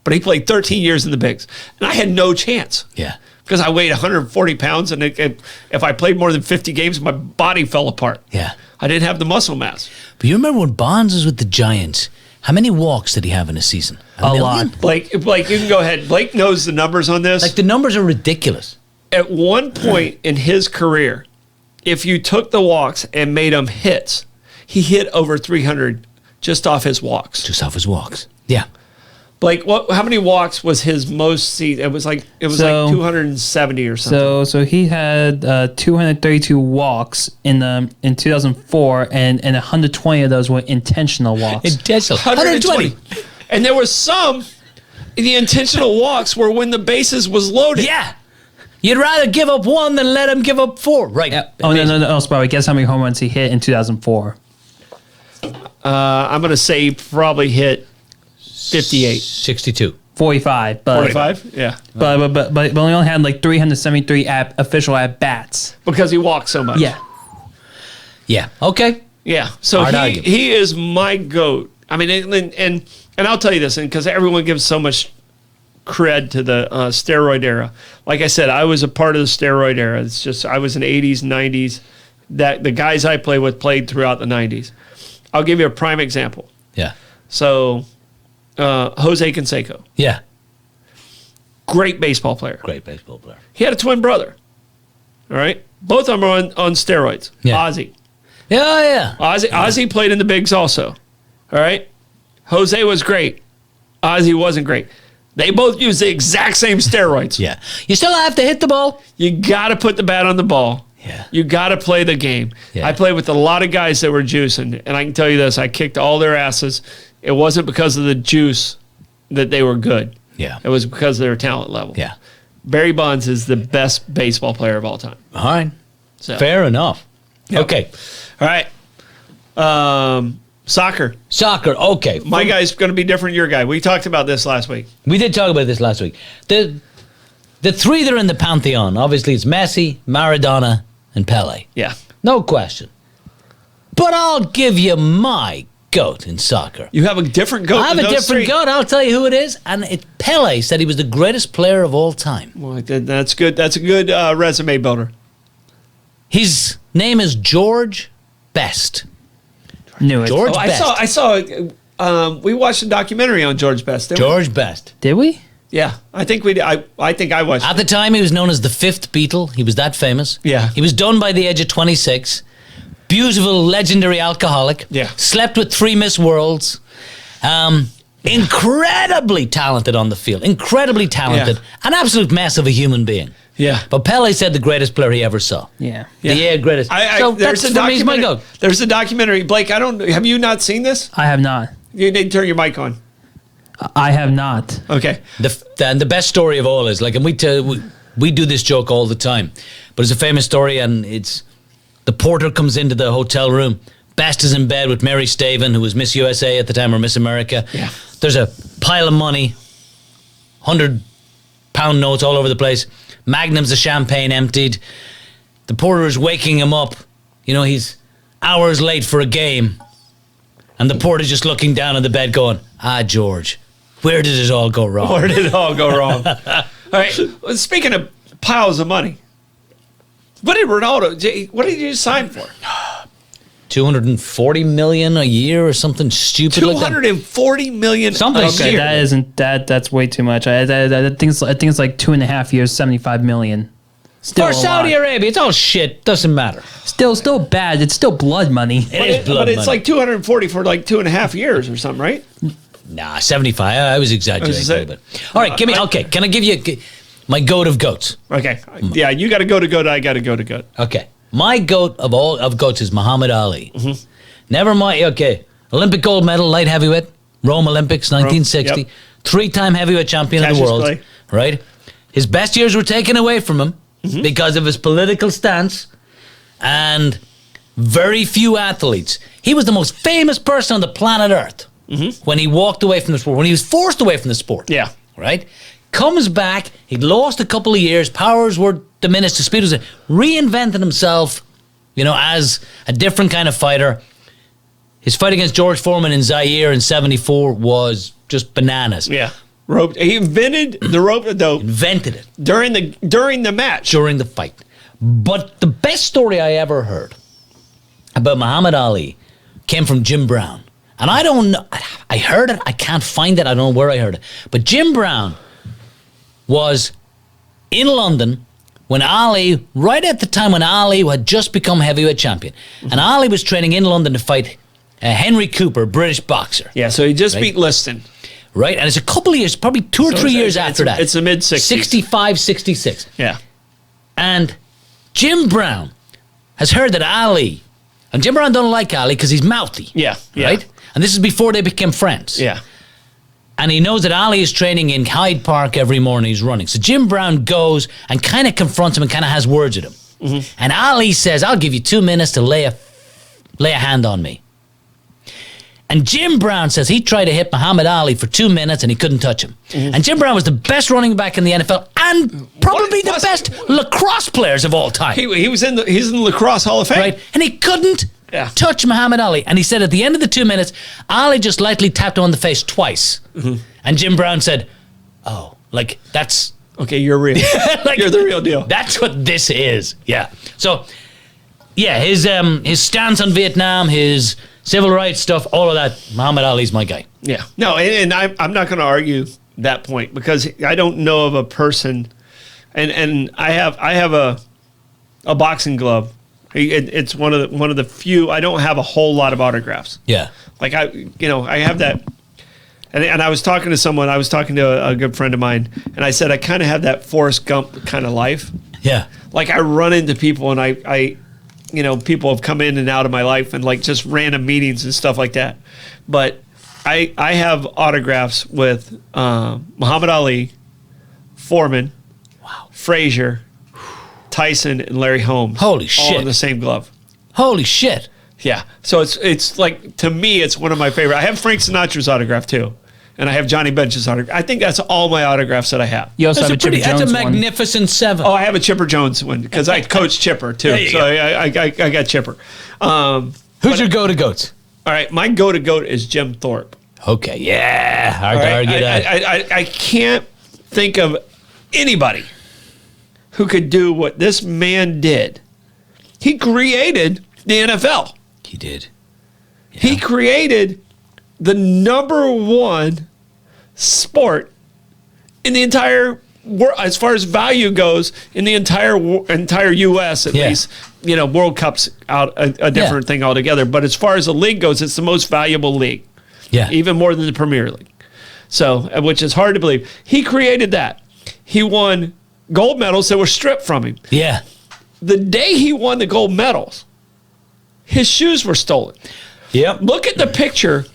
But he played 13 years in the bigs, and I had no chance. Yeah. Because I weighed 140 pounds, and if I played more than 50 games, my body fell apart. Yeah. I didn't have the muscle mass. But you remember when Bonds was with the Giants, how many walks did he have in a season? A lot. Blake, you can go ahead. Blake knows the numbers on this. Like, the numbers are ridiculous. At one point in his career, if you took the walks and made them hits, he hit over 300 just off his walks. Yeah. Blake, how many walks was his most season? It was like 270 or something. So he had 232 walks in 2004, and 120 of those were intentional walks. 120. And there was some, the intentional walks were when the bases was loaded. Yeah. You'd rather give up 1 than let him give up 4. Right. Oh, no, Sparrow. Guess how many home runs he hit in 2004? I'm going to say he probably hit 58. 62. 45. 45? Yeah. But he only had like 373 official at-bats. Because he walked so much. Yeah. Yeah. Okay. Yeah. So he is my GOAT. I mean, and I'll tell you this, because everyone gives so much cred to the steroid era. Like I said, I was a part of the steroid era. It's just I was in the 80s, 90s. That the guys I played with played throughout the 90s. I'll give you a prime example. Yeah. So, Jose Canseco. Yeah. Great baseball player. Great baseball player. He had a twin brother. All right? Both of them are on steroids. Yeah. Ozzy. Yeah. Ozzy played in the bigs also. All right? Jose was great. Ozzy wasn't great. They both use the exact same steroids. Yeah. You still have to hit the ball. You got to put the bat on the ball. Yeah. You got to play the game. Yeah. I played with a lot of guys that were juicing, and I can tell you this, I kicked all their asses. It wasn't because of the juice that they were good. Yeah. It was because of their talent level. Yeah. Barry Bonds is the best baseball player of all time. All right. So. Fair enough. Yep. Okay. All right. Soccer. Okay. My guy's going to be different than your guy. We talked about this last week. We did talk about this last week. The three that are in the pantheon, obviously, it's Messi, Maradona, and Pele. Yeah. No question. But I'll give you my GOAT in soccer. You have a different GOAT. I have a different GOAT. I'll tell you who it is. And Pele said he was the greatest player of all time. Well, that's good. That's a good resume builder. His name is George Best. Knew it. George Best. I saw. We watched a documentary on George Best. George Best. Did we? Yeah, I think we did. I think I watched. At the time, he was known as the fifth Beatle. He was that famous. Yeah. He was done by the age of 26. Beautiful, legendary alcoholic. Yeah. Slept with 3 Miss Worlds. Incredibly talented on the field. Incredibly talented. Yeah. An absolute mess of a human being. Yeah. But Pele said the greatest player he ever saw. Yeah. The greatest. So there's that's a for me, he's my documentary. GOAT. There's a documentary. Blake, have you not seen this? I have not. You need to turn your mic on. I have not. Okay. And the best story of all is, like, and we do this joke all the time, but it's a famous story, and it's the porter comes into the hotel room. Best is in bed with Mary Staven, who was Miss USA at the time, or Miss America. Yeah. There's a pile of money, £100 notes all over the place. Magnums of champagne emptied. The porter is waking him up. You know, he's hours late for a game. And the porter's just looking down on the bed going, George, where did it all go wrong? Where did it all go wrong? All right. Speaking of piles of money, what did you sign for? 240 million a year or something stupid like that. 240 million. Something a Okay, year. that isn't that. That's way too much. I think it's like 2.5 years, 75 million. Still For a Saudi lot. Arabia, it's all shit. Doesn't matter. Still bad. It's still blood money. It is blood But it's money. like 240 for like 2.5 years or something, right? Nah, 75. I was exaggerating I was a little bit. All right, give me. Okay, can I give you my GOAT of GOATs? Okay. Yeah, you got to go to goat. I got to go to goat. Okay, my GOAT of all of GOATs is Muhammad Ali. Mm-hmm. Never mind. Okay, Olympic gold medal, light heavyweight, Rome Olympics, 1960. Yep. 3-time heavyweight champion of the Cassius world. Clay. Right. His best years were taken away from him because of his political stance, and very few athletes. He was the most famous person on the planet Earth when he walked away from the sport, when he was forced away from the sport. Yeah. Right? Comes back, he'd lost a couple of years, powers were diminished, the speed was reinvented himself, you know, as a different kind of fighter. His fight against George Foreman in Zaire in 74 was just bananas. Yeah. Rope. He invented the rope a dope Invented it during the match. during the fight. But the best story I ever heard about Muhammad Ali came from Jim Brown. And I don't know, I heard it, I can't find it, I don't know where I heard it. But Jim Brown was in London when Ali, right at the time when Ali had just become heavyweight champion. And Ali was training in London to fight Henry Cooper, British boxer. Yeah, so he just beat Liston. Right? And it's a couple of years, probably 2 or 3 years after that. It's the mid-60s. 65, 66. Yeah. And Jim Brown has heard that Ali, and Jim Brown don't like Ali because he's mouthy. Yeah. Right? And this is before they became friends. Yeah. And he knows that Ali is training in Hyde Park every morning. He's running. So Jim Brown goes and kind of confronts him and kind of has words with him. And Ali says, I'll give you 2 minutes to lay a hand on me. And Jim Brown says he tried to hit Muhammad Ali for 2 minutes and he couldn't touch him. And Jim Brown was the best running back in the NFL and probably the best lacrosse players of all time. He's in the lacrosse Hall of Fame. Right? And he couldn't touch Muhammad Ali. And he said at the end of the 2 minutes, Ali just lightly tapped him on the face twice. And Jim Brown said, oh, like that's... Okay, you're real. like, you're the real deal. That's what this is. Yeah. So, yeah, his stance on Vietnam, his civil rights stuff, all of that, Muhammad Ali's my guy. Yeah. No, and I'm not going to argue that point because I don't know of a person, and I have a boxing glove. It's one of the few. I don't have a whole lot of autographs. Yeah, like I have that. And I was talking to someone. I was talking to a good friend of mine, and I said I kind of have that Forrest Gump kind of life. Yeah, like I run into people, and I people have come in and out of my life, and like just random meetings and stuff like that. But I have autographs with Muhammad Ali, Foreman, Frazier, Tyson, and Larry Holmes. Holy shit! All in the same glove. Holy shit! Yeah. So it's like, to me, it's one of my favorite. I have Frank Sinatra's autograph too. And I have Johnny Bench's autograph. I think that's all my autographs that I have. You also have a Chipper Jones That's a magnificent 7. Oh, I have a Chipper Jones one because I coached Chipper too. So I got Chipper. Who's your go-to-goats? All right. My go-to-goat is Jim Thorpe. Okay. Yeah. Hard to argue that. I can't think of anybody who could do what this man did. He created the NFL. He did. Yeah. He created the number one sport in the entire world, as far as value goes, in the entire U.S. at least. World Cup's out a different thing altogether. But as far as the league goes, it's the most valuable league. Yeah. Even more than the Premier League. So, which is hard to believe. He created that. He won gold medals that were stripped from him. Yeah. The day he won the gold medals, his shoes were stolen. Yep. Look at the picture.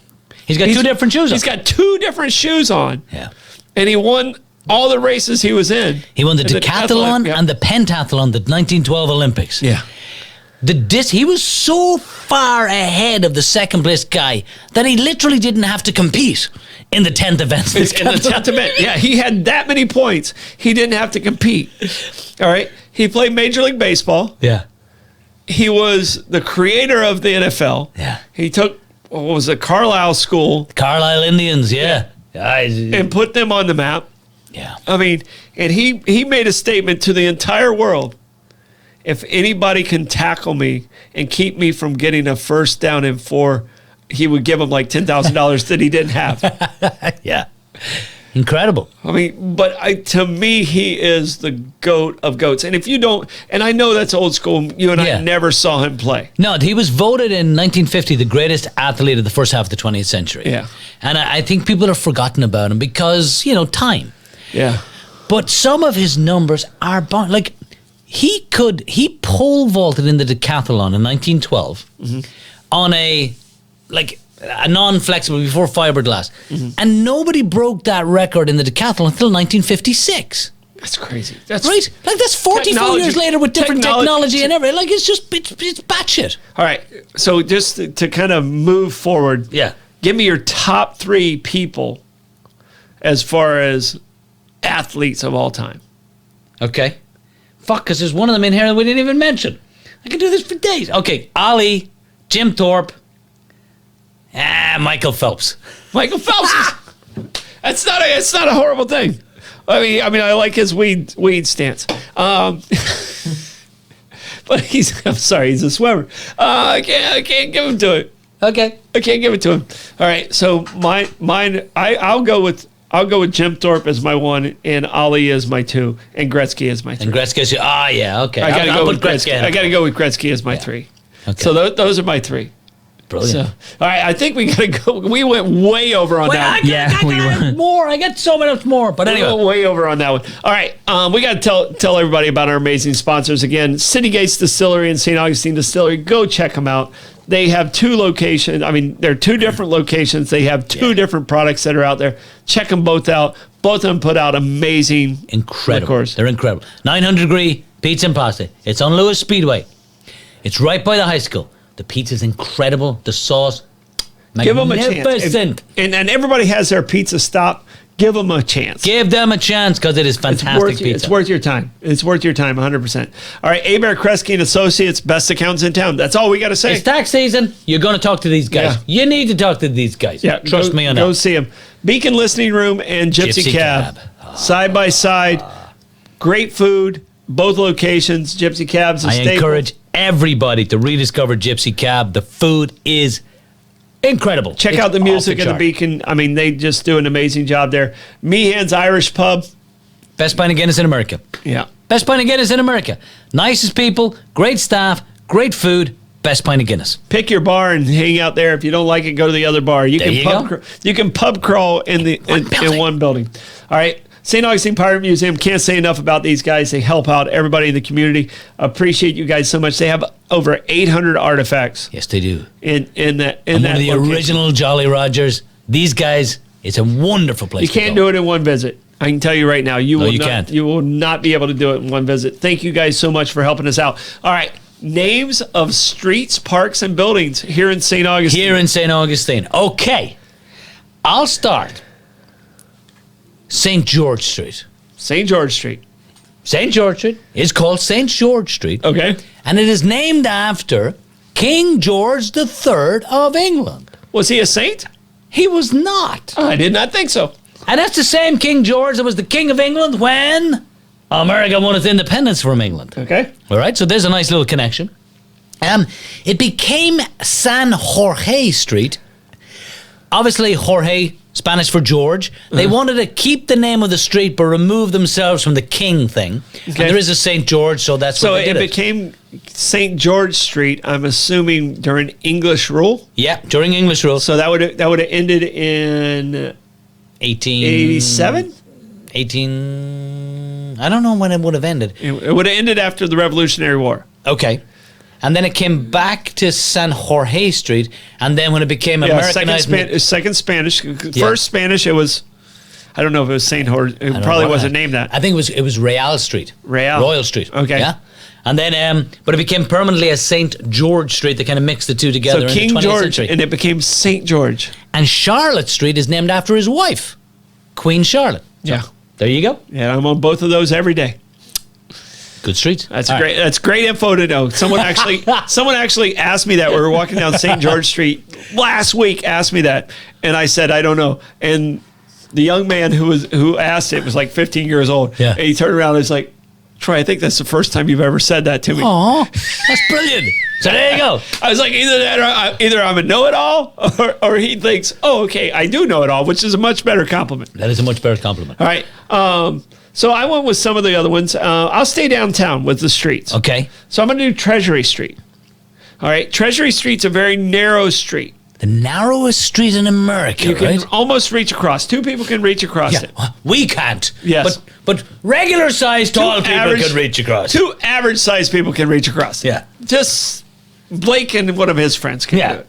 He's got 2 different shoes on. He's got 2 different shoes on. Yeah. And he won all the races he was in. He won the decathlon and the pentathlon, the 1912 Olympics. Yeah. He was so far ahead of the second place guy that he literally didn't have to compete in the 10th event. In the 10th event. Yeah, he had that many points. He didn't have to compete. All right. He played Major League Baseball. Yeah. He was the creator of the NFL. Yeah. He took, what was it, Carlisle School. Carlisle Indians, yeah. And put them on the map. Yeah. I mean, and he made a statement to the entire world. If anybody can tackle me and keep me from getting a first down and 4, he would give him like $10,000 that he didn't have. Yeah. Incredible. I mean, but to me, he is the GOAT of GOATs. And if you don't, and I know that's old school, you and I never saw him play. No, he was voted in 1950 the greatest athlete of the first half of the 20th century. Yeah. And I think people have forgotten about him because, time. Yeah. But some of his numbers are, like, he pole vaulted in the decathlon in 1912 on a non-flexible before fiberglass. And nobody broke that record in the decathlon until 1956. That's crazy. That's right. Like, that's 44 years later with different technology and everything. Like, it's batshit. All right. So just to kind of move forward. Yeah. Give me your top 3 people as far as athletes of all time. Okay. Fuck, because there's one of them in here that we didn't even mention. I could do this for days. Okay. Ali, Jim Thorpe, Michael Phelps. Michael Phelps. It's not a horrible thing. I mean, I like his weed stance. But I'm sorry, he's a swimmer. I can't give him to it. Okay. I can't give it to him. All right. So mine. I'll go with Jim Thorpe as my 1, and Ali as my 2, and Gretzky as my 3. And Gretzky, okay. I gotta go with Gretzky. I gotta go with Gretzky as my 3. Okay. So those are my 3. Brilliant. So, all right, I think we gotta go. We went way over on that. We went more. I got so much more. But anyway, we went way over on that one. All right, we got to tell everybody about our amazing sponsors again. City Gates Distillery and St. Augustine Distillery. Go check them out. They have 2 locations. I mean, they're 2 different locations. They have 2 different products that are out there. Check them both out. Both of them put out amazing, incredible. liquors. They're incredible. 900 degree pizza and pasta. It's on Lewis Speedway. It's right by the high school. The pizza's incredible. The sauce, give them a chance. And everybody has their pizza stop. Give them a chance. Give them a chance because it is fantastic pizza. It's worth your time. It's worth your time, 100%. All right, Abare, Kresge & Associates, best accountants in town. That's all we got to say. It's tax season. You're going to talk to these guys. Yeah. You need to talk to these guys. Yeah, Trust me on that. Go see them. Beacon Listening Room and Gypsy Cab. Side by side. Great food. Both locations. Gypsy Cab's a staple. I encourage everybody to rediscover Gypsy Cab. The food is Incredible. Check It's out the off music at the chart. Beacon. I mean, they just do an amazing job there. Meehan's Irish Pub. Best pint of Guinness in America. Yeah. Best pint of Guinness in America. Nicest people, great staff, great food. Best pint of Guinness. Pick your bar and hang out there. If you don't like it, go to the other bar. You There can you pub go. you can pub crawl in one building. All right. St. Augustine Pirate Museum, can't say enough about these guys. They help out everybody in the community. Appreciate you guys so much. They have over 800 artifacts Yes, they do. in that And that one of the location. original Jolly Rogers. These guys, it's a wonderful place. You can't do it in one visit. I can tell you right now, you can't. You will not be able to do it in one visit. Thank you guys so much for helping us out. All right, names of streets, parks, and buildings here in St. Augustine. Here in St. Augustine. Okay, I'll start. St. George Street. St. George Street. St. George Street is called St. George Street. Okay. And it is named after King George III of England. Was he a saint? He was not. I did not think so. And that's the same King George that was the King of England when America won its independence from England. Okay. All right, so there's a nice little connection. It became San Jorge Street. Obviously, Jorge, Spanish for George. They wanted to keep the name of the street but remove themselves from the king thing. And there is a St. George, so that's So what they it did became St. George Street, I'm assuming, during English rule. Yeah, during English rule. So that would have ended in 1887? 87? 18... I don't know when it would have ended. It would have ended after the Revolutionary War. Okay. And then it came back to San Jorge Street, and then when it became Americanized... Second Spanish. First Spanish, it was... I don't know if it was St. Jorge. It probably wasn't named that. I think it was Real Street. Royal Street. Okay. Yeah. And then, but it became permanently a St. George Street. They kind of mixed the two together So in King the 20th George, century. and it became St. George. And Charlotte Street is named after his wife, Queen Charlotte. So, Yeah. there you go. Yeah, I'm on both of those every day. Good streets. That's great. That's great info to know. Someone actually asked me that. We were walking down St. George Street last week. Asked me that, and I said I don't know. And the young man who asked it was like 15 years old. Yeah. And he turned around and was like, "Troy, I think that's the first time you've ever said that to me." Aw, that's brilliant. So there you go. I was like, either I'm a know-it-all, or he thinks, "Oh, okay, I do know it all," which is a much better compliment. That is a much better compliment. All right. So I went with some of the other ones. I'll stay downtown with the streets. Okay. So I'm going to do Treasury Street. All right. Treasury Street's a very narrow street. The narrowest street in America, You can right? almost reach across. Two people can reach across it. We can't. Yes. But regular-sized tall people can reach across. Two average-sized people can reach across. Yeah. Just Blake and one of his friends can Yeah. do it.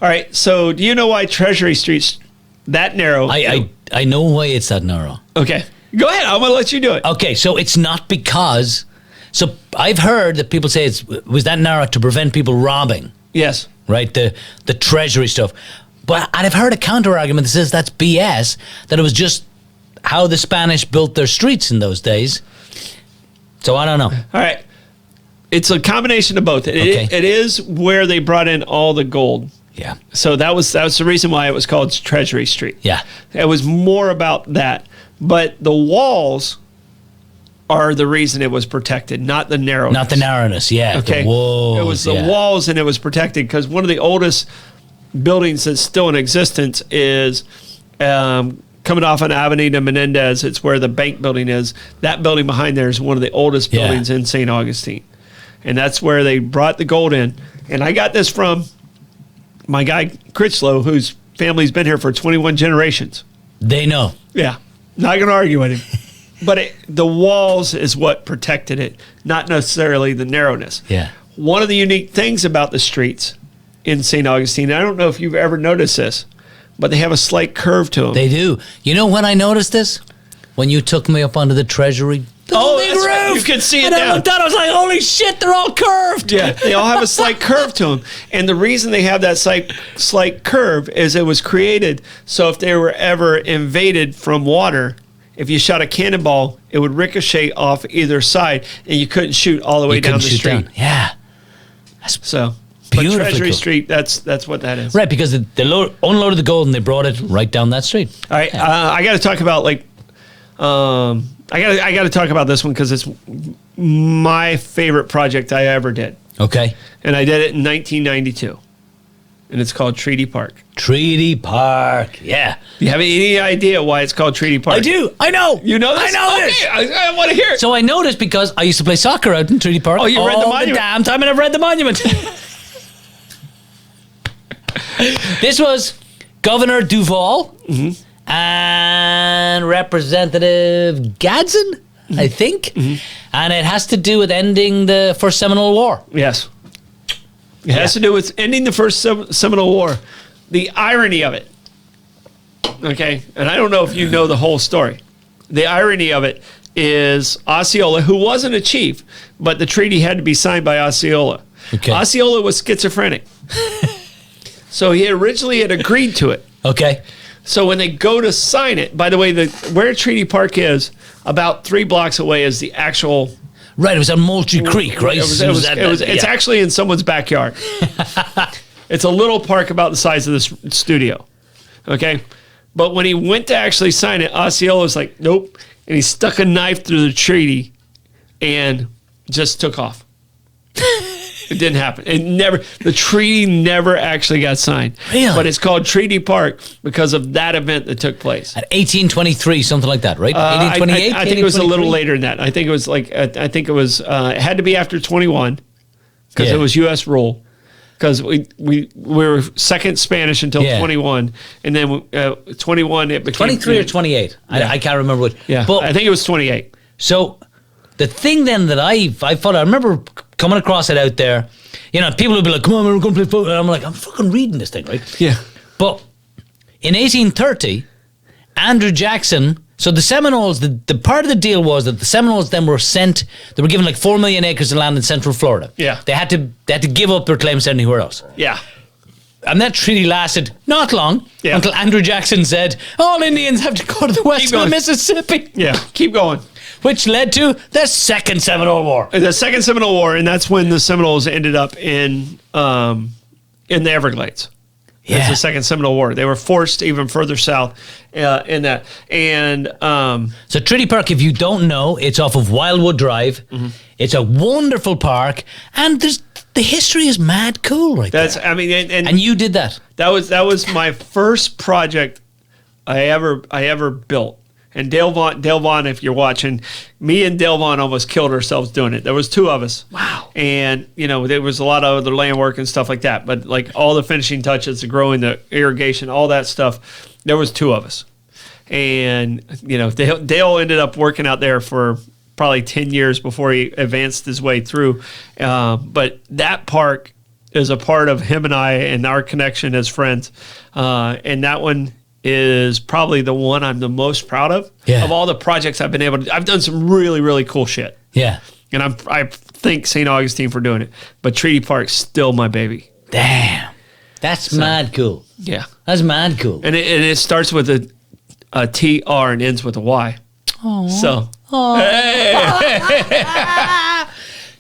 All right. So do you know why Treasury Street's that narrow? I know why it's that narrow. Okay. Go ahead. I'm going to let you do it. Okay, so it's not because... So I've heard that people say it was that narrow to prevent people robbing, Yes. right? The treasury stuff. And I've heard a counter-argument that says that's BS, that it was just how the Spanish built their streets in those days. So I don't know. All right. It's a combination of both. Okay. It is where they brought in all the gold. Yeah. So that was the reason why it was called Treasury Street. Yeah. It was more about that. But the walls are the reason it was protected, not the narrowness. Not the narrowness, yeah. Okay. The walls, it was the walls, and it was protected because one of the oldest buildings that's still in existence is coming off on Avenida Menendez. It's where the bank building is. That building behind there is one of the oldest buildings in St. Augustine. And that's where they brought the gold in. And I got this from my guy, Critchlow, whose family's been here for 21 generations. They know. Yeah. Not going to argue with him. But the walls is what protected it, not necessarily the narrowness. Yeah. One of the unique things about the streets in St. Augustine, I don't know if you've ever noticed this, but they have a slight curve to them. They do. You know when I noticed this? When you took me up onto the treasury. Oh, that's right. You can see it now. now. I looked out, I was like, holy shit, they're all curved. Yeah, they all have a slight curve to them. And the reason they have that slight curve is it was created so if they were ever invaded from water, if you shot a cannonball, it would ricochet off either side, and you couldn't shoot all the way down the street. Yeah. So, beautiful. but Treasury Street, that's what that is. Right, because they unloaded the gold and they brought it right down that street. All right, I got to talk about I got to talk about this one because it's my favorite project I ever did, Okay. and I did it in 1992. and it's called Treaty Park. Treaty Park. Yeah. Do you have any idea why it's called Treaty Park? I do. I know. You know this? I know this. I want to hear it. So I know this because I used to play soccer out in Treaty Park. Oh, you read the monument? The damn time, and I've read the monument. This was Governor Duval and Representative Gadsden, I think. And it has to do with ending the First Seminole War. Yes. It has to do with ending the First Seminole War. The irony of it, okay, and I don't know if you know the whole story. The irony of it is Osceola, who wasn't a chief, but the treaty had to be signed by Osceola. Okay. Osceola was schizophrenic. So he originally had agreed to it. Okay. So when they go to sign it, by the way, where Treaty Park is, about 3 blocks away is the actual... Right, it was on Moultrie Creek, right? It's actually in someone's backyard. It's a little park about the size of this studio, okay? But when he went to actually sign it, Osceola was like, nope. And he stuck a knife through the treaty and just took off. It didn't happen. The treaty never actually got signed. Really? But it's called Treaty Park because of that event that took place. At 1823, something like that, right? 1828? I think it was a little later than that. I think it was it had to be after 21 because it was U.S. rule. Because we were second Spanish until 21, and then 21 it became 23 or 28. Yeah. I can't remember which. Yeah, but I think it was 28. So the thing then that I thought, I remember coming across it out there. You know, people would be like, "Come on, we're going to play football," and I'm like, "I'm fucking reading this thing, right?" Yeah. But in 1830, Andrew Jackson. So the Seminoles, the part of the deal was that the Seminoles then were sent. They were given like 4 million acres of land in Central Florida. Yeah. They had to give up their claims anywhere else. Yeah. And that treaty lasted not long until Andrew Jackson said, all Indians have to go to the west of the Mississippi. Yeah, keep going. Which led to the Second Seminole War. The Second Seminole War, and that's when the Seminoles ended up in the Everglades. Yeah. That's the Second Seminole War. They were forced even further south in that. And so Treaty Park, if you don't know, it's off of Wildwood Drive. It's a wonderful park, and the history is mad cool right there. I mean, and you did that. That was my first project I ever built. And Dale Vaughn, if you're watching, me and Dale Vaughn almost killed ourselves doing it. There was 2 of us. Wow. And, there was a lot of other land work and stuff like that. But, like, all the finishing touches, the growing, the irrigation, all that stuff, there was 2 of us. And, Dale ended up working out there for probably 10 years before he advanced his way through. But that park is a part of him and I and our connection as friends. And that one is probably the one I'm the most proud of. Yeah. Of all the projects I've been able to. I've done some really, really cool shit. Yeah. And I thank St. Augustine for doing it. But Treaty Park's still my baby. Damn. That's mad cool. Yeah. That's mad cool. And it starts with a TR and ends with a Y. Aww. So. Hey.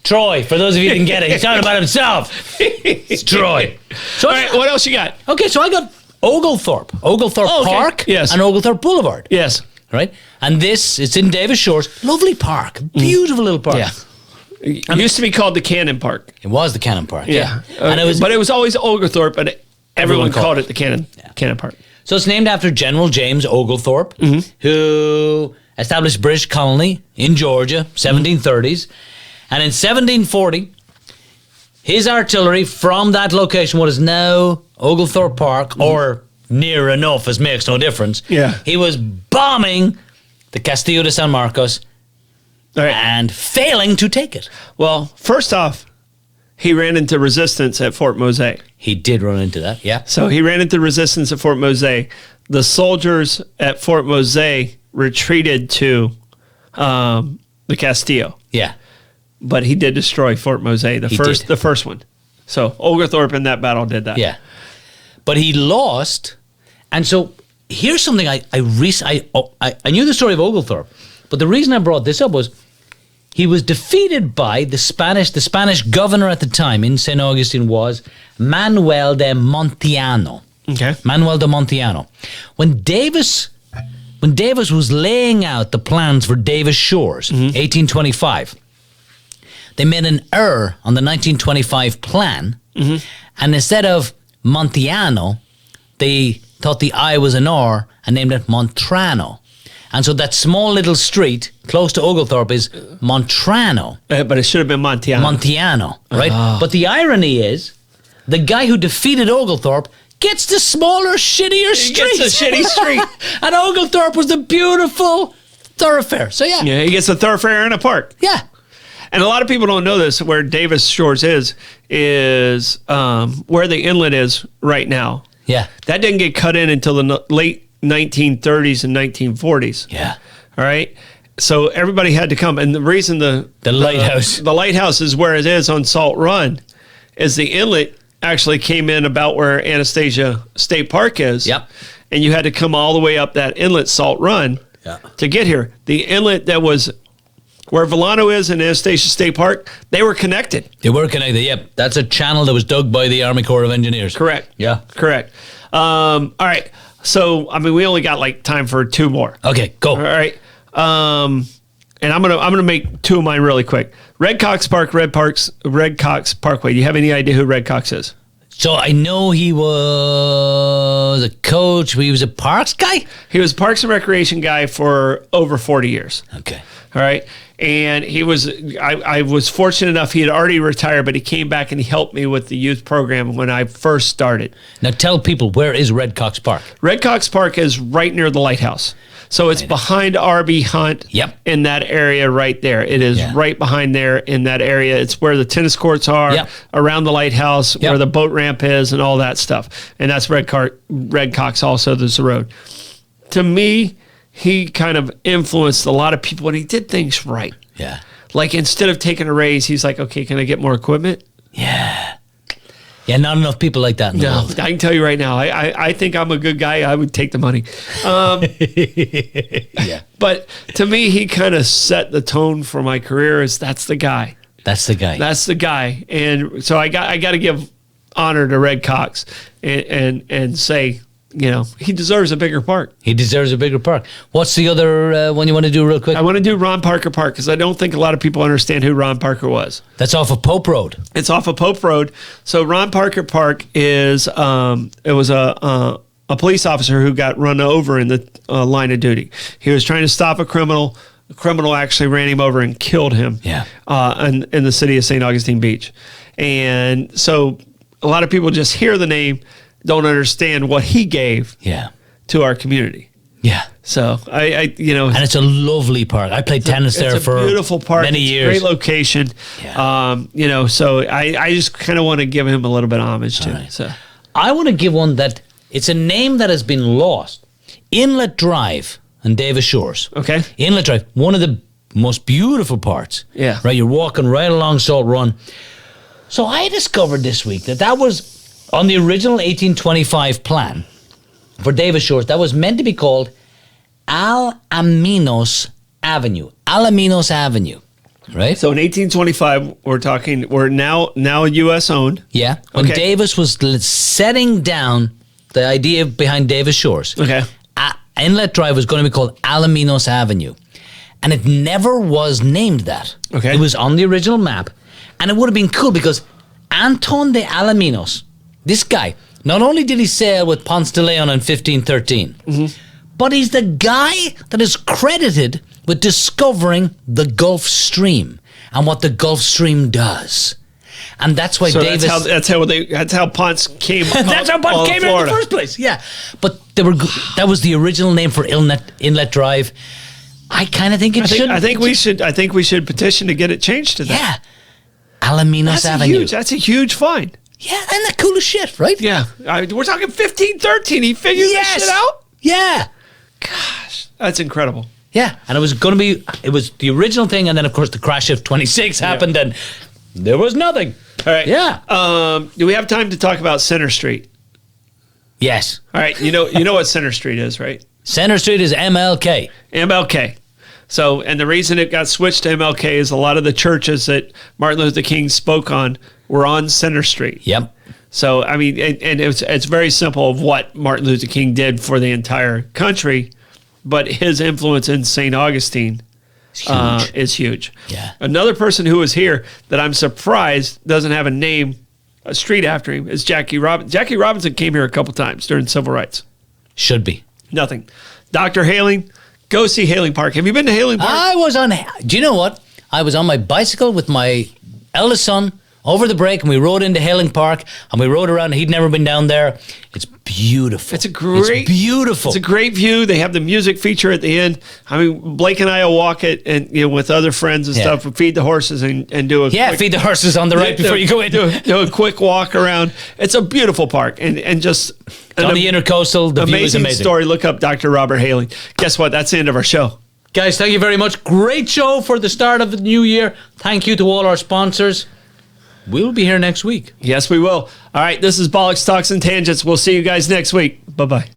Troy, for those of you who didn't get it, he's talking about himself. It's Troy. So, all right, what else you got? Okay, so I got Oglethorpe Park and Oglethorpe Boulevard. Yes. Right? And it's in Davis Shores. Lovely park. Beautiful little park. Yeah. It used to be called the Cannon Park. It was the Cannon Park. Yeah. And but it was always Oglethorpe, but everyone called it the Cannon Park. So it's named after General James Oglethorpe, who established British colony in Georgia, 1730s. And in 1740, his artillery from that location, what is now Oglethorpe Park, or near enough, as makes no difference. Yeah. He was bombing the Castillo de San Marcos and failing to take it. Well, first off, he ran into resistance at Fort Mose. He did run into that, yeah. So he ran into resistance at Fort Mose. The soldiers at Fort Mose retreated to the Castillo. Yeah. But he did destroy Fort Mose, the first one. So Oglethorpe in that battle did that. Yeah. But he lost. And so here's something I knew the story of Oglethorpe, but the reason I brought this up was he was defeated by the Spanish governor at the time in St. Augustine was Manuel de Montiano. Okay. Manuel de Montiano. When Davis was laying out the plans for Davis Shores, 1825, they made an error on the 1925 plan, and instead of Montiano, they thought the I was an R and named it Montrano. And so that small little street close to Oglethorpe is Montrano. But it should have been Montiano. Montiano, right? But the irony is, the guy who defeated Oglethorpe gets the smaller, shittier street. He gets a shitty street. And Oglethorpe was the beautiful thoroughfare. So yeah. Yeah, he gets a thoroughfare and a park. Yeah. And a lot of people don't know this, where Davis Shores is where the inlet is right now. Yeah. That didn't get cut in until the late 1930s and 1940s. Yeah. All right. So everybody had to come. And the reason the lighthouse. The lighthouse is where it is on Salt Run is the inlet actually came in about where Anastasia State Park is. Yep. And you had to come all the way up that inlet, Salt Run, to get here. The inlet that was where Villano is in Anastasia State Park, they were connected. They were connected, yep. That's a channel that was dug by the Army Corps of Engineers. Correct. Yeah. Correct. All right. So, I mean, we only got like time for two more. Okay, go. All right. And I'm gonna make two of mine really quick. Red Cox Park, Red Cox Parkway. Do you have any idea who Red Cox is? So I know he was a coach. He was a parks guy? He was Parks and Recreation guy for over 40 years. Okay. All right. And he was, I was fortunate enough, he had already retired, but he came back and he helped me with the youth program when I first started. Now tell people, where is Red Cox Park? Red Cox Park is right near the lighthouse. So it's behind RB Hunt. Yep. In that area right there. It is right behind there in that area. It's where the tennis courts are, around the lighthouse, where the boat ramp is and all that stuff. And that's Red Cox also. There's the road. To me, he kind of influenced a lot of people and he did things right. Yeah. Like instead of taking a raise, he's like, okay, can I get more equipment? Yeah. Yeah, not enough people like that in the world. I can tell you right now, I think I'm a good guy. I would take the money. Yeah. But to me, he kind of set the tone for my career as that's the guy. That's the guy. That's the guy. And so I got to give honor to Red Cox and say, you know, he deserves a bigger park. He deserves a bigger park. What's the other one you want to do real quick? I want to do Ron Parker Park because I don't think a lot of people understand who Ron Parker was. That's off of Pope Road. It's off of Pope Road. So Ron Parker Park is, it was a police officer who got run over in the line of duty. He was trying to stop a criminal. The criminal actually ran him over and killed him. Yeah. In the city of St. Augustine Beach. And so a lot of people just hear the name, don't understand what he gave to our community. Yeah. So I you know, and it's a lovely park. I played tennis there for beautiful park. Many years. Great location. Yeah. You know, so I just kind of want to give him a little bit of homage too. Right. So I want to give one that it's a name that has been lost. Inlet Drive and Davis Shores. Okay. Inlet Drive, one of the most beautiful parts. Yeah. Right, you're walking right along Salt Run. So I discovered this week that was on the original 1825 plan for Davis Shores, that was meant to be called Alaminos Avenue. Alaminos Avenue, right? So in 1825, we're now U.S. owned. Yeah. When Davis was setting down the idea behind Davis Shores, Inlet Drive was going to be called Alaminos Avenue. And it never was named that. Okay. It was on the original map. And it would have been cool because Anton de Alaminos, this guy, not only did he sail with Ponce de Leon in 1513, but he's the guy that is credited with discovering the Gulf Stream and what the Gulf Stream does. And that's why Davis... That's how Ponce came That's how Ponce came in the first place, yeah. But that was the original name for Inlet Drive. I kind of think it should... I think we should petition to get it changed to that. Yeah. Alaminos Avenue. That's a huge find. Yeah, and the coolest shit, right? Yeah. We're talking 1513. He figured this shit out? Yeah. Gosh, that's incredible. Yeah, and it was the original thing, and then, of course, the crash of 26 happened, and there was nothing. All right. Yeah. Do we have time to talk about Center Street? Yes. All right. You know what Center Street is, right? Center Street is MLK. MLK. So, and the reason it got switched to MLK is a lot of the churches that Martin Luther King spoke on were on Center Street. Yep. So, I mean, and it's very simple of what Martin Luther King did for the entire country, but his influence in St. Augustine is huge. Yeah. Another person who was here that I'm surprised doesn't have a name a street after him, is Jackie Robinson. Jackie Robinson came here a couple times during civil rights. Should be. Nothing. Dr. Haling, go see Haling Park. Have you been to Haling Park? Do you know what? I was on my bicycle with my eldest son over the break, and we rode into Haling Park, and we rode around. He'd never been down there. It's beautiful. It's beautiful. It's a great view. They have the music feature at the end. I mean, Blake and I will walk it, and with other friends and stuff, feed the horses and do a feed the horses on the right before you go in. Do a quick walk around. It's a beautiful park, and just on the intercoastal. The view is amazing. Story. Look up Dr. Robert Haling. Guess what? That's the end of our show. Guys, thank you very much. Great show for the start of the new year. Thank you to all our sponsors. We'll be here next week. Yes, we will. All right, this is Bollox Talks and Tangents. We'll see you guys next week. Bye-bye.